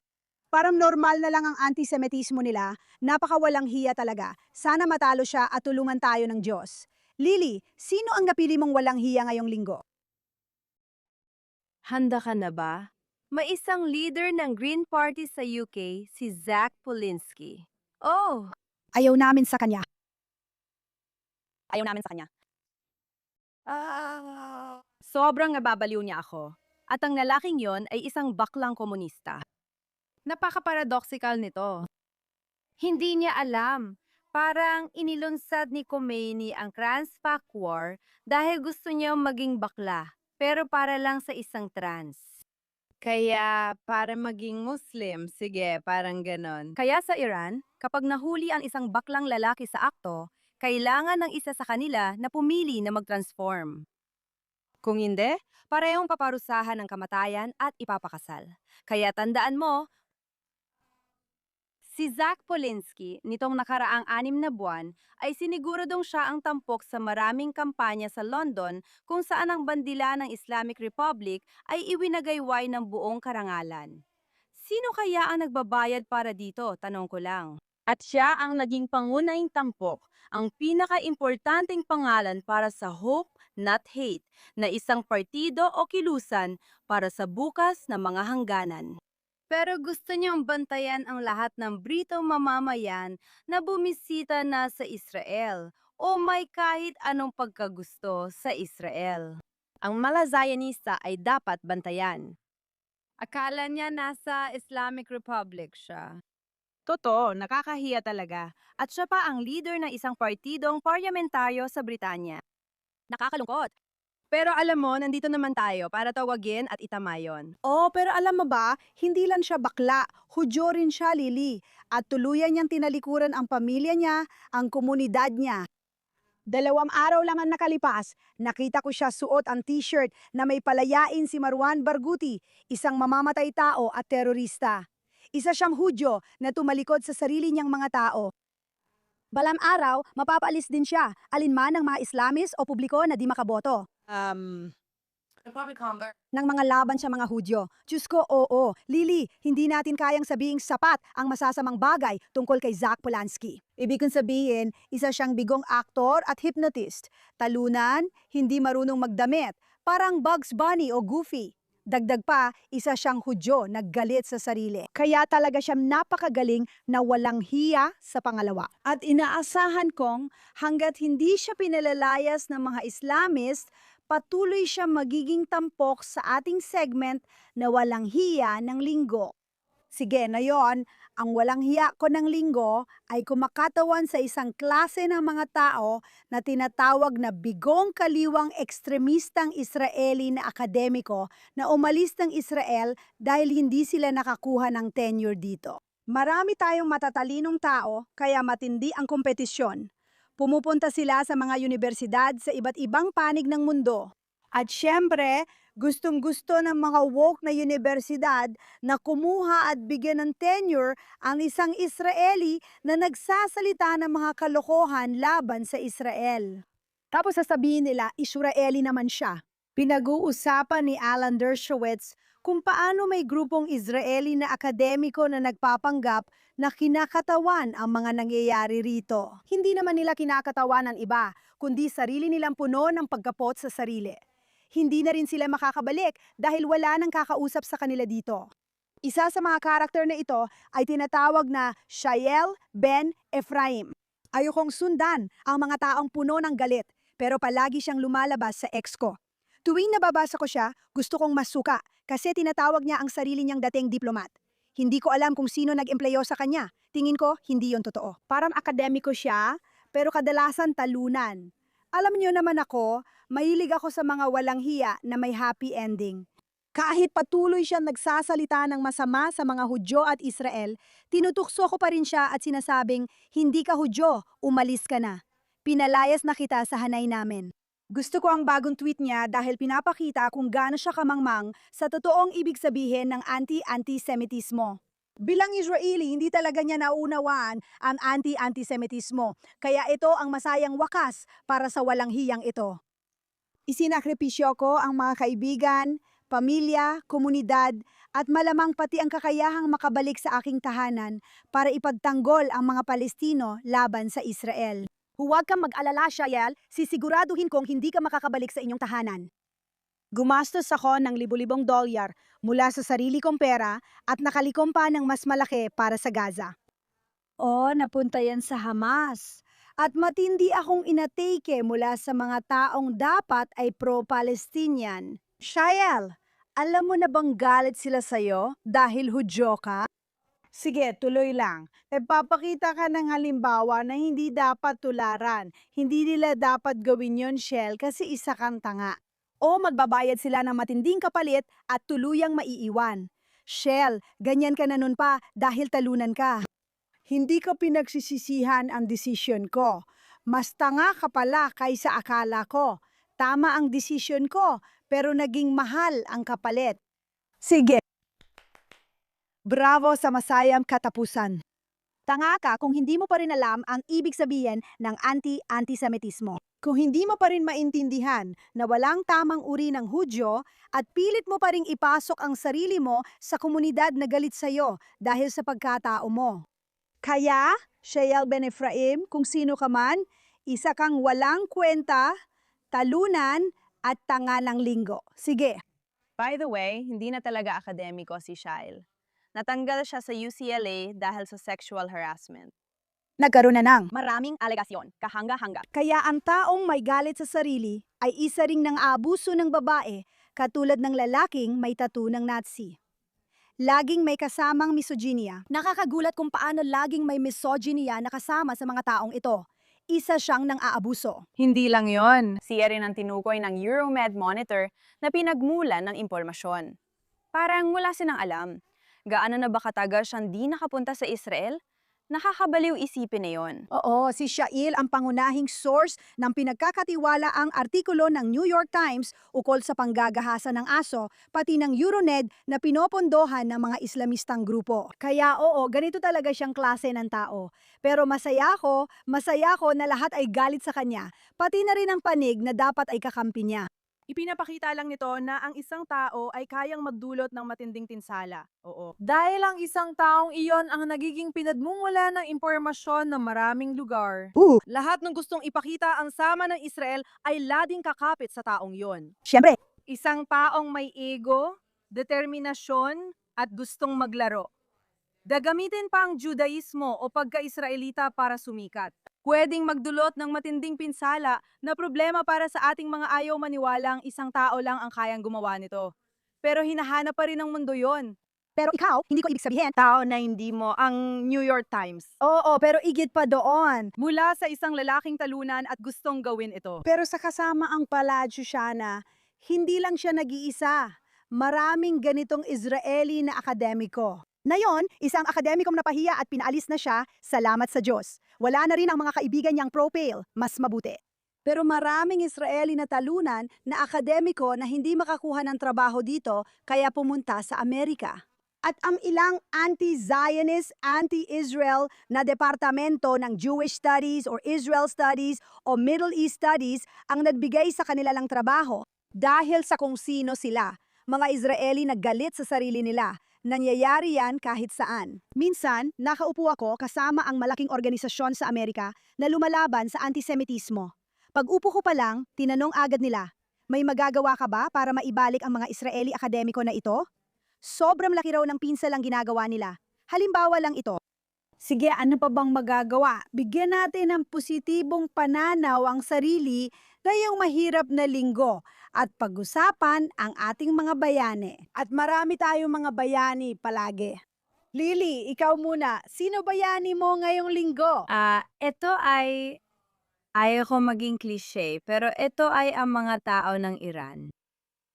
Parang normal na lang ang antisemitismo nila, napakawalang hiya talaga. Sana matalo siya at tulungan tayo ng Diyos. Lily, sino ang napili mong walang hiya ngayong linggo? Handa ka na ba? May isang leader ng Green Party sa UK, si Zach Polinsky. Oh, Ayaw namin sa kanya. Ayaw namin sa kanya. sobrang nababaliw niya ako. At ang lalaking yon ay isang baklang komunista. Napaka-paradoxical nito. Hindi niya alam. Parang inilunsad ni Khomeini ang Trans-Pac War dahil gusto niya maging bakla, pero para lang sa isang trans. Kaya para maging Muslim, sige, parang ganon. Kaya sa Iran, kapag nahuli ang isang baklang lalaki sa akto, kailangan ng isa sa kanila na pumili na mag-transform. Kung hindi, parehong paparusahan ng kamatayan at ipapakasal. Kaya tandaan mo, si Zach Polinsky, nitong nakaraang 6 na buwan, ay siniguradong siya ang tampok sa maraming kampanya sa London kung saan ang bandila ng Islamic Republic ay iwinagayway ng buong karangalan. Sino kaya ang nagbabayad para dito? Tanong ko lang. At siya ang naging pangunahing tampok, ang pinaka-importanting pangalan para sa Hope Not Hate, na isang partido o kilusan para sa bukas na mga hangganan. Pero gusto niyang bantayan ang lahat ng Brito mamamayan na bumisita na sa Israel o may kahit anong pagkagusto sa Israel. Ang mga Zionista ay dapat bantayan. Akala niya nasa Islamic Republic siya. Totoo, nakakahiya talaga. At siya pa ang leader ng isang partidong parlamentaryo sa Britanya. Nakakalungkot. Pero alam mo, nandito naman tayo para tawagin at itamayon. Oh, pero alam mo ba, hindi lang siya bakla, Hudyo rin siya, Lily. At tuluyan niyang tinalikuran ang pamilya niya, ang komunidad niya. 2 araw lang ang nakalipas, nakita ko siya suot ang t-shirt na may palayain si Marwan Barghouti, isang mamamatay tao at terorista. Isa siyang Hudyo na tumalikod sa sarili niyang mga tao. Balang araw, mapapaalis din siya, alinman ng mga Islamis o publiko na di makaboto. Ng mga laban sa mga Hudyo. Diyos ko, oo. Lily, hindi natin kayang sabihing sapat ang masasamang bagay tungkol kay Zach Polinsky. Ibig kong sabihin, isa siyang bigong aktor at hypnotist. Talunan, hindi marunong magdamit, parang Bugs Bunny o Goofy. Dagdag pa, isa siyang Hudyo na galit sa sarili. Kaya talaga siyang napakagaling na walang hiya sa pangalawa. At inaasahan kong hanggat hindi siya pinalalayas ng mga Islamist, patuloy siya magiging tampok sa ating segment na walang hiya ng linggo. Sige, na yon, ang walang hiya ko ng linggo ay kumakatawan sa isang klase ng mga tao na tinatawag na bigong kaliwang ekstremistang Israeli na akademiko na umalis ng Israel dahil hindi sila nakakuha ng tenure dito. Marami tayong matatalinong tao kaya matindi ang kompetisyon. Pumupunta sila sa mga universidad sa iba't ibang panig ng mundo. At syempre, gustong-gusto ng mga woke na universidad na kumuha at bigyan ng tenure ang isang Israeli na nagsasalita ng mga kalokohan laban sa Israel. Tapos sasabihin nila, Israeli naman siya. Pinag-uusapan ni Alan Dershowitz kung paano may grupong Israeli na akademiko na nagpapanggap na kinakatawan ang mga nangyayari rito. Hindi naman nila kinakatawan ng iba, kundi sarili nilang puno ng pagkapot sa sarili. Hindi na rin sila makakabalik dahil wala nang kakausap sa kanila dito. Isa sa mga karakter na ito ay tinatawag na Shael ben Ephraim. Ayokong sundan ang mga taong puno ng galit, pero palagi siyang lumalabas sa ex ko. Tuwing nababasa ko siya, gusto kong masuka kasi tinatawag niya ang sarili niyang dating diplomat. Hindi ko alam kung sino nag-empleyo sa kanya. Tingin ko, hindi yon totoo. Parang akademiko siya, pero kadalasan talunan. Alam niyo naman ako, mahilig ako sa mga walang hiya na may happy ending. Kahit patuloy siyang nagsasalita ng masama sa mga Hudyo at Israel, tinutukso ko pa rin siya at sinasabing, hindi ka Hudyo, umalis ka na. Pinalayas na kita sa hanay namin. Gusto ko ang bagong tweet niya dahil pinapakita kung gaano siya kamangmang sa totoong ibig sabihin ng anti-antisemitismo. Bilang Israeli, hindi talaga niya naunawaan ang anti-antisemitismo, kaya ito ang masayang wakas para sa walang hiyang ito. Isinakripisyo ko ang mga kaibigan, pamilya, komunidad, at malamang pati ang kakayahang makabalik sa aking tahanan para ipagtanggol ang mga Palestino laban sa Israel. Huwag kang mag-alala, Shael, sisiguraduhin kong hindi ka makakabalik sa inyong tahanan. Gumastos ako ng libu-libong dolyar mula sa sarili kong pera at nakalikom pa ng mas malaki para sa Gaza. Napunta yan sa Hamas. At matindi akong inatake mula sa mga taong dapat ay pro-Palestinian. Shael, alam mo na bang galit sila sa'yo dahil Hudyo ka? Sige, tuloy lang. Nagpapakita ka ng halimbawa na hindi dapat tularan. Hindi nila dapat gawin yon, Shell, kasi isa kang tanga. O magbabayad sila ng matinding kapalit at tuluyang maiiwan. Shell, ganyan ka na nun pa dahil talunan ka. Hindi ko pinagsisisihan ang desisyon ko. Mas tanga ka pala kaysa akala ko. Tama ang desisyon ko, pero naging mahal ang kapalit. Sige. Bravo sa masayang katapusan. Tanga ka kung hindi mo pa rin alam ang ibig sabihin ng anti-antisemitismo. Kung hindi mo pa rin maintindihan na walang tamang uri ng Hudyo at pilit mo pa rin ipasok ang sarili mo sa komunidad na galit sa'yo dahil sa pagkatao mo. Kaya, Shael ben Ephraim, kung sino ka man, isa kang walang kwenta, talunan at tanga ng linggo. Sige. By the way, hindi na talaga akademiko si Shael. Natanggal siya sa UCLA dahil sa sexual harassment. Nagkaroon na ng Maraming alegasyon, kahanga-hanga. Kaya ang taong may galit sa sarili ay isa ring ng aabuso ng babae katulad ng lalaking may tattoo ng Nazi. Laging may kasamang misogynia. Nakakagulat kung paano laging may misogynia na kasama sa mga taong ito. Isa siyang nang aabuso. Hindi lang yon. Siya rin ang tinukoy ng Euromed Monitor na pinagmulan ng impormasyon. Parang wala silang alam. Gaano na ba katagal siyang di nakapunta sa Israel? Nakakabaliw isipin na yon. Oo, si Shael ang pangunahing source ng pinagkakatiwalaang artikulo ng New York Times ukol sa panggagahasa ng aso, pati ng Euromed na pinopondohan ng mga Islamistang grupo. Kaya oo, ganito talaga siyang klase ng tao. Pero masaya ako na lahat ay galit sa kanya, pati na rin ang panig na dapat ay kakampi niya. Ipinapakita lang nito na ang isang tao ay kayang magdulot ng matinding tinsala. Oo. Dahil ang isang taong iyon ang nagiging pinagmumula ng impormasyon ng maraming lugar. Lahat ng gustong ipakita ang sama ng Israel ay lading kakapit sa taong iyon. Siyempre, Isang taong may ego, determinasyon, at gustong maglaro. Gagamitin pa ang Judaismo o pagka-Israelita para sumikat. Pwedeng magdulot ng matinding pinsala na problema para sa ating mga ayaw maniwalang isang tao lang ang kayang gumawa nito. Pero hinahanap pa rin ng mundo yon. pero ikaw, hindi ko ibig sabihin. Tao na hindi mo ang New York Times. Oo, pero igit pa doon. Mula sa isang lalaking talunan at gustong gawin ito. Pero sa kasama ang Paladyushana, hindi lang siya nag-iisa. Maraming ganitong Israeli na akademiko. Ngayon, isang akademikong napahiya at pinaalis na siya, salamat sa Diyos. Wala na rin ang mga kaibigan niyang pro-pale, mas mabuti. Pero maraming Israeli na talunan na akademiko na hindi makakuha ng trabaho dito kaya pumunta sa Amerika. At ang ilang anti-Zionist, anti-Israel na departamento ng Jewish Studies or Israel Studies o Middle East Studies ang nagbigay sa kanila lang trabaho. Dahil sa kung sino sila, mga Israeli naggalit sa sarili nila. Nangyayari yan kahit saan. Minsan, nakaupo ako kasama ang malaking organisasyon sa Amerika na lumalaban sa antisemitismo. Pag-upo ko pa lang, tinanong agad nila, may magagawa ka ba para maibalik ang mga Israeli akademiko na ito? Sobrang laki raw ng pinsal ang ginagawa nila. Halimbawa lang ito. Sige, ano pa bang magagawa? Bigyan natin ng positibong pananaw ang sarili ngayong mahirap na linggo at pag-usapan ang ating mga bayani. At marami tayong mga bayani palagi. Lily, ikaw muna. Sino bayani mo ngayong linggo? Ito ay, ayoko maging cliche, pero ito ay ang mga tao ng Iran.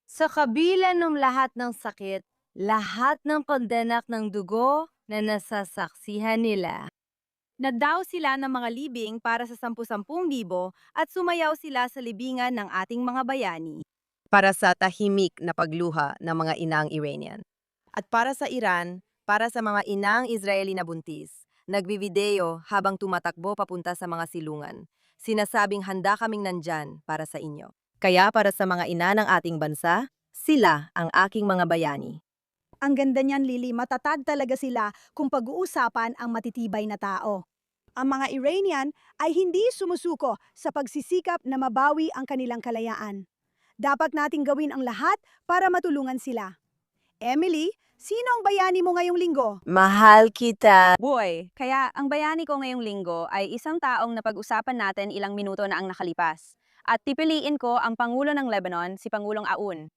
Sa kabila ng lahat ng sakit, lahat ng kondenak ng dugo na nasasaksihan nila. Nagdaw sila ng mga libing para sa 10,000 at sumayaw sila sa libingan ng ating mga bayani. Para sa tahimik na pagluha ng mga inang Iranian. At para sa Iran, para sa mga inang Israeli na buntis, nagbivideo habang tumatakbo papunta sa mga silungan. Sinasabing handa kaming nandyan para sa inyo. Kaya para sa mga ina ng ating bansa, sila ang aking mga bayani. Ang ganda niyan, Lily. Matatag talaga sila kung pag-uusapan ang matitibay na tao. Ang mga Iranian ay hindi sumusuko sa pagsisikap na mabawi ang kanilang kalayaan. Dapat nating gawin ang lahat para matulungan sila. Emily, sino ang bayani mo ngayong linggo? Mahal kita. Boy, kaya ang bayani ko ngayong linggo ay isang taong napag-usapan natin ilang minuto na ang nakalipas. At pipiliin ko ang Pangulo ng Lebanon, si Pangulong Aoun.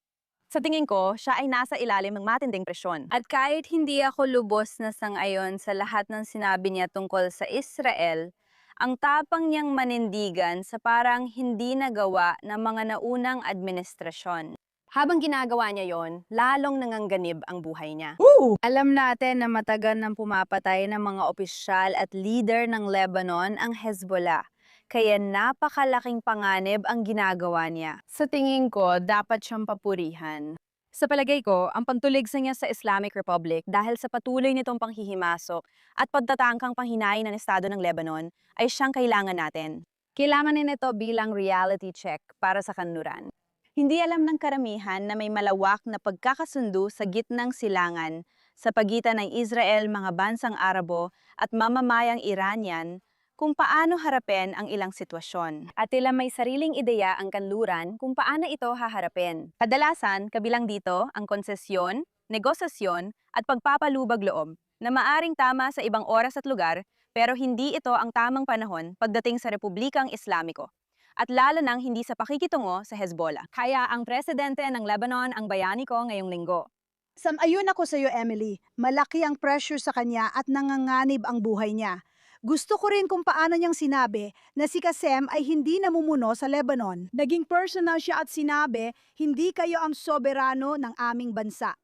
Sa tingin ko, siya ay nasa ilalim ng matinding presyon. At kahit hindi ako lubos na sang-ayon sa lahat ng sinabi niya tungkol sa Israel, ang tapang niyang manindigan sa parang hindi nagawa ng mga naunang administrasyon. Habang ginagawa niya yon, lalong nangangganib ang buhay niya. Alam natin na matagal nang pumapatay ng mga opisyal at leader ng Lebanon ang Hezbollah. Kaya napakalaking panganib ang ginagawa niya. Sa tingin ko, dapat siyang papurihan. Sa palagay ko, ang pagtuligsa niya sa Islamic Republic dahil sa patuloy nitong panghihimasok at pagtatangkang panghinain ng Estado ng Lebanon ay siyang kailangan natin. Kailangan nito bilang reality check para sa kanluran. Hindi alam ng karamihan na may malawak na pagkakasundo sa gitnang silangan sa pagitan ng Israel, mga bansang Arabo at mamamayang Iranian kung paano harapin ang ilang sitwasyon. At tila may sariling ideya ang kanluran kung paano ito haharapin. Kadalasan, kabilang dito ang konsesyon, negosasyon at pagpapalubag loob na maaring tama sa ibang oras at lugar pero hindi ito ang tamang panahon pagdating sa Republikang Islamiko. At lalo nang hindi sa pakikitungo sa Hezbollah. Kaya ang presidente ng Lebanon ang bayani ko ngayong linggo. Sang-ayon ako sa iyo, Emily. Malaki ang pressure sa kanya at nanganganib ang buhay niya. Gusto ko rin kung paano niyang sinabi na si Qasem ay hindi namumuno sa Lebanon. Naging personal siya at sinabi, hindi kayo ang soberano ng aming bansa.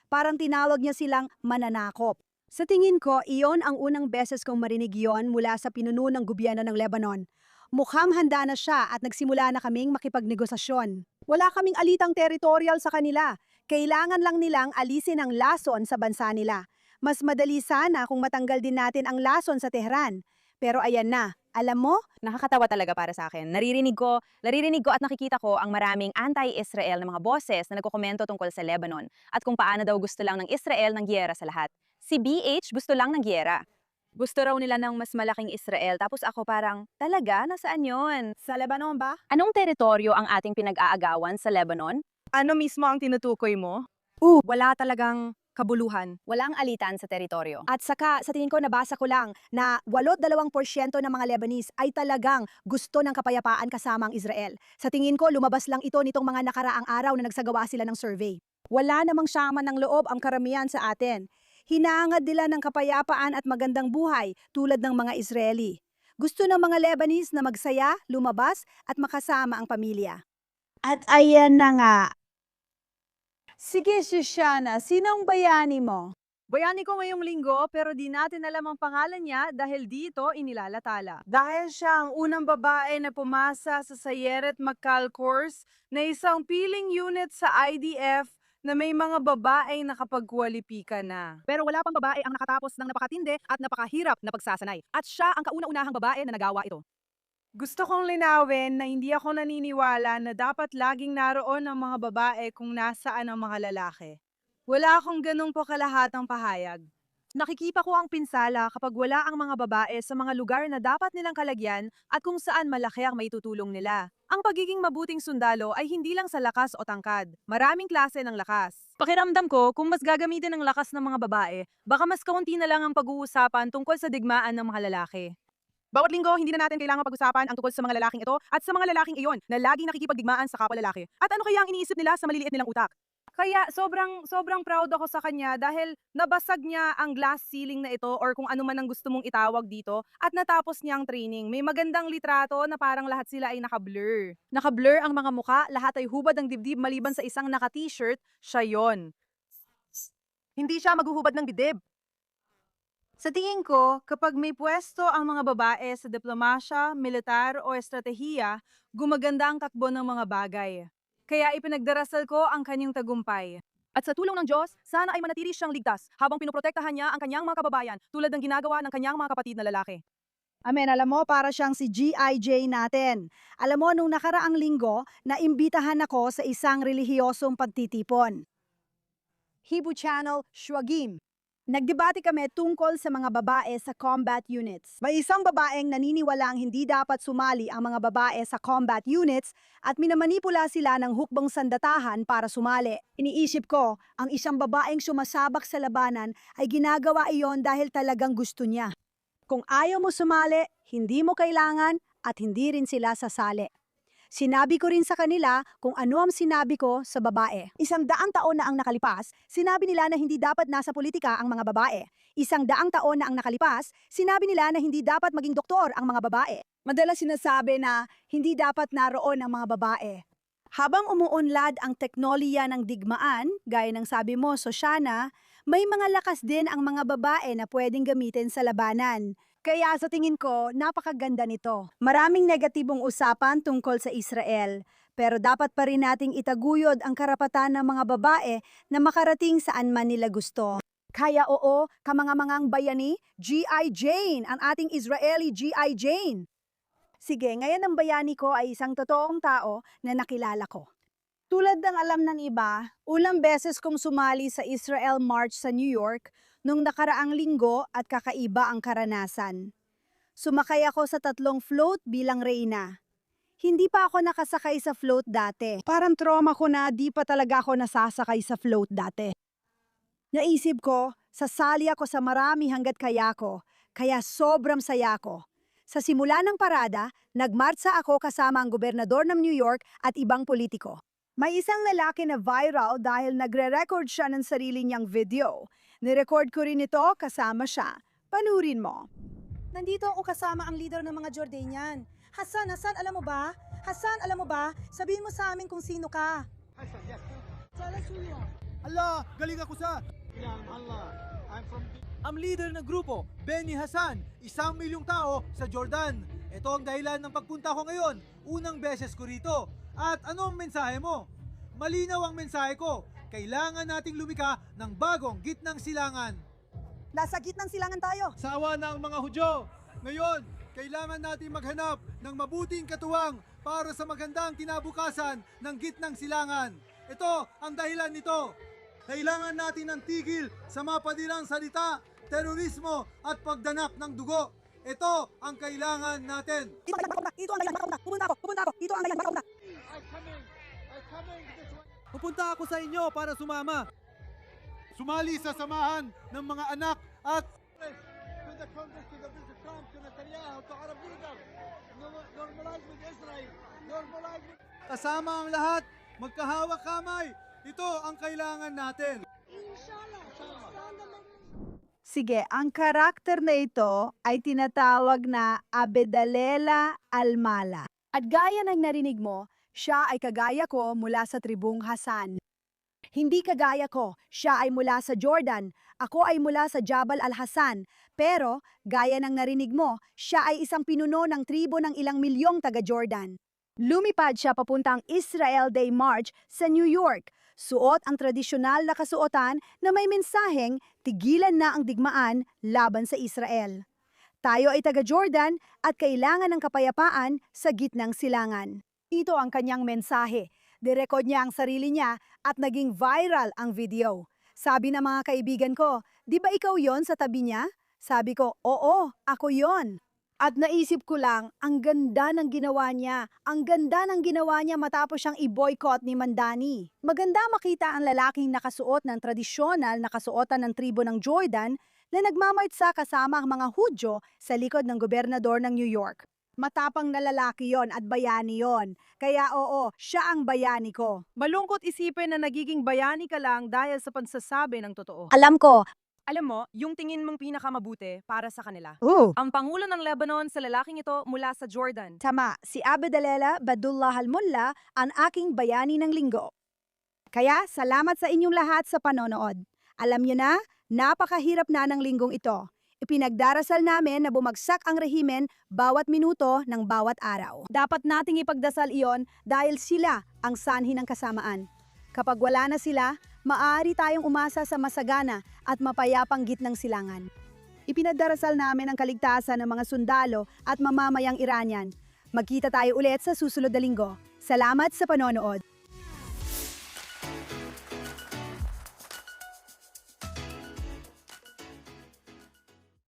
Parang tinawag niya silang mananakop. Sa tingin ko, iyon ang unang beses kong marinig iyon mula sa pinuno ng gobyerno ng Lebanon. Mukhang handa na siya at nagsimula na kaming makipagnegosasyon. Wala kaming alitang territorial sa kanila. Kailangan lang nilang alisin ang lason sa bansa nila. Mas madali sana kung matanggal din natin ang lason sa Tehran. Pero ayan na, alam mo? Nakakatawa talaga para sa akin. Naririnig ko at nakikita ko ang maraming anti-Israel na mga boses na nagkokomento tungkol sa Lebanon at kung paano daw gusto lang ng Israel ng giyera sa lahat. Si BH gusto lang ng giyera. Gusto raw nila ng mas malaking Israel tapos ako parang, talaga? Nasaan yon? Sa Lebanon ba? Anong teritoryo ang ating pinag-aagawan sa Lebanon? Ano mismo ang tinutukoy mo? Wala talagang kabuluhan. Walang alitan sa teritoryo. At saka, sa tingin ko, nabasa ko lang na 8-2% ng mga Lebanese ay talagang gusto ng kapayapaan kasama ang Israel. Sa tingin ko, lumabas lang ito nitong mga nakaraang araw na nagsagawa sila ng survey. Wala namang sama ng loob ang karamihan sa atin. Hinahangad nila ng kapayapaan at magandang buhay tulad ng mga Israeli. Gusto ng mga Lebanese na magsaya, lumabas at makasama ang pamilya. At ayan na nga. Sige, Shoshana, sino ang bayani mo? Bayani ko ngayong linggo pero di natin alam ang pangalan niya dahil dito inilalatala. Dahil siya ang unang babae na pumasa sa Sayeret Matkal course na isang peeling unit sa IDF na may mga babaeng nakapagkwalipika na. Pero wala pang babae ang nakatapos ng napakatindi at napakahirap na pagsasanay. At siya ang kauna-unahang babae na nagawa ito. Gusto kong linawin na hindi ako naniniwala na dapat laging naroon ang mga babae kung nasaan ang mga lalaki. Wala akong ganong pokalahatang pahayag. Nakikipa ko ang pinsala kapag wala ang mga babae sa mga lugar na dapat nilang kalagyan at kung saan malaki ang maitutulong nila. Ang pagiging mabuting sundalo ay hindi lang sa lakas o tangkad. Maraming klase ng lakas. Pakiramdam ko, kung mas gagamitin ang lakas ng mga babae, baka mas kaunti na lang ang pag-uusapan tungkol sa digmaan ng mga lalaki. Bawat linggo, hindi na natin kailangan pag-usapan ang tungkol sa mga lalaking ito at sa mga lalaking iyon na laging nakikipagdigmaan sa kapwa lalaki. At ano kaya ang iniisip nila sa maliliit nilang utak? Kaya sobrang proud ako sa kanya dahil nabasag niya ang glass ceiling na ito or kung ano man ang gusto mong itawag dito at natapos niya ang training. May magandang litrato na parang lahat sila ay naka-blur. Naka-blur ang mga muka, lahat ay hubad ng dibdib maliban sa isang naka-t-shirt, siya yon. Hindi siya maghuhubad ng dibdib. Sa tingin ko, kapag may pwesto ang mga babae sa diplomasya, militar o estratehiya, gumaganda ang takbo ng mga bagay. Kaya ipinagdarasal ko ang kanyang tagumpay. At sa tulong ng Diyos, sana ay manatili siyang ligtas habang pinoprotektahan niya ang kanyang mga kababayan tulad ng ginagawa ng kanyang mga kapatid na lalaki. Amen, alam mo, para siyang si G.I.J. natin. Alam mo, nung nakaraang linggo, naimbitahan ako sa isang relihiyosong pagtitipon. Hibu Channel, Shwagim. Nagdebate kami tungkol sa mga babae sa combat units. May isang babaeng naniniwalang hindi dapat sumali ang mga babae sa combat units at minamanipula sila ng hukbong sandatahan para sumali. Iniisip ko, ang isang babaeng sumasabak sa labanan ay ginagawa iyon dahil talagang gusto niya. Kung ayaw mo sumali, hindi mo kailangan at hindi rin sila sasali. Sinabi ko rin sa kanila kung ano ang sinabi ko sa babae. 100 taon na ang nakalipas, sinabi nila na hindi dapat nasa politika ang mga babae. 100 taon na ang nakalipas, sinabi nila na hindi dapat maging doktor ang mga babae. Madalas sinasabi na hindi dapat naroon ang mga babae. Habang umuunlad ang teknolohiya ng digmaan, gaya ng sabi mo, Sosyana, may mga lakas din ang mga babae na pwedeng gamitin sa labanan. Kaya sa tingin ko, napakaganda nito. Maraming negatibong usapan tungkol sa Israel, pero dapat pa rin nating itaguyod ang karapatan ng mga babae na makarating saan man nila gusto. Kaya oo, kamangamangang bayani, G.I. Jane, ang ating Israeli G.I. Jane. Sige, ngayon ang bayani ko ay isang totoong tao na nakilala ko. Tulad ng alam ng iba, ulang beses kong sumali sa Israel March sa New York nung nakaraang linggo at kakaiba ang karanasan. Sumakay ako sa 3 float bilang reyna. Hindi pa ako nakasakay sa float dati. Parang trauma ko na di pa talaga ako nasasakay sa float dati. Naisip ko, sasali ako sa marami hanggat kaya ko, kaya sobrang saya ko. Sa simula ng parada, nagmartsa ako kasama ang gobernador ng New York at ibang politiko. May isang lalaki na viral dahil nagre-record siya ng sarili niyang video. Nirecord ko rin ito kasama siya. Panurin mo. Nandito ako kasama ang leader ng mga Jordanian. Hassan, alam mo ba? Hassan, alam mo ba? Sabihin mo sa amin kung sino ka. Hassan, yes. Allah, galing ako sa... Ang leader ng grupo, Benny Hassan, 1 milyong tao sa Jordan. Ito ang dahilan ng pagpunta ko ngayon. Unang beses ko rito. At ano ang mensahe mo? Malinaw ang mensahe ko. Kailangan nating lumika ng bagong gitnang silangan. Nasa gitnang silangan tayo. Sawa na ang mga Hudyo. Ngayon, kailangan natin maghanap ng mabuting katuwang para sa magandang kinabukasan ng gitnang silangan. Ito ang dahilan nito. Kailangan natin ng tigil sa mapadirang salita, terorismo at pagdanap ng dugo. Ito ang kailangan natin. Ito ang dahilan. Pupunta ako. Ito ang dahilan. Pupunta ako sa inyo para sumama. Sumali sa samahan ng mga anak at kasama ang lahat, magkahawak kamay. Ito ang kailangan natin. Sige, ang karakter na ito ay tinatawag na Abedalela Almala. At gaya ng narinig mo, siya ay kagaya ko mula sa tribong Hassan. Hindi kagaya ko, siya ay mula sa Jordan, ako ay mula sa Jabal al-Hassan. Pero, gaya ng narinig mo, siya ay isang pinuno ng tribo ng ilang milyong taga-Jordan. Lumipad siya papuntang Israel Day March sa New York. Suot ang tradisyonal na kasuotan na may mensaheng tigilan na ang digmaan laban sa Israel. Tayo ay taga-Jordan at kailangan ng kapayapaan sa gitnang silangan. Ito ang kanyang mensahe. Direkod niya ang sarili niya at naging viral ang video. Sabi ng mga kaibigan ko, di ba ikaw yon sa tabi niya? Sabi ko, oo, ako yon. At naisip ko lang, ang ganda ng ginawa niya. Ang ganda ng ginawa niya matapos siyang i-boycott ni Mandani. Maganda makita ang lalaking nakasuot ng tradisyonal na kasuotan ng tribo ng Jordan na nagmamartsa kasama ang mga Hudyo sa likod ng gobernador ng New York. Matapang na lalaki yon at bayani yon. Kaya oo, siya ang bayani ko. Malungkot isipin na nagiging bayani ka lang dahil sa pagsasabi ng totoo. Alam ko. Alam mo, yung tingin mong pinakamabuti para sa kanila. Ang Pangulo ng Lebanon sa lalaking ito mula sa Jordan. Tama, si Abdelela Badullah Al-Mullah ang aking bayani ng linggo. Kaya salamat sa inyong lahat sa panonood. Alam niyo na, napakahirap na ng linggong ito. Ipinagdarasal namin na bumagsak ang rehimen bawat minuto ng bawat araw. Dapat nating ipagdasal iyon dahil sila ang sanhi ng kasamaan. Kapag wala na sila, maaari tayong umasa sa masagana at mapayapang gitnang silangan. Ipinagdarasal namin ang kaligtasan ng mga sundalo at mamamayang Iranian. Magkita tayo ulit sa susunod na linggo. Salamat sa panonood.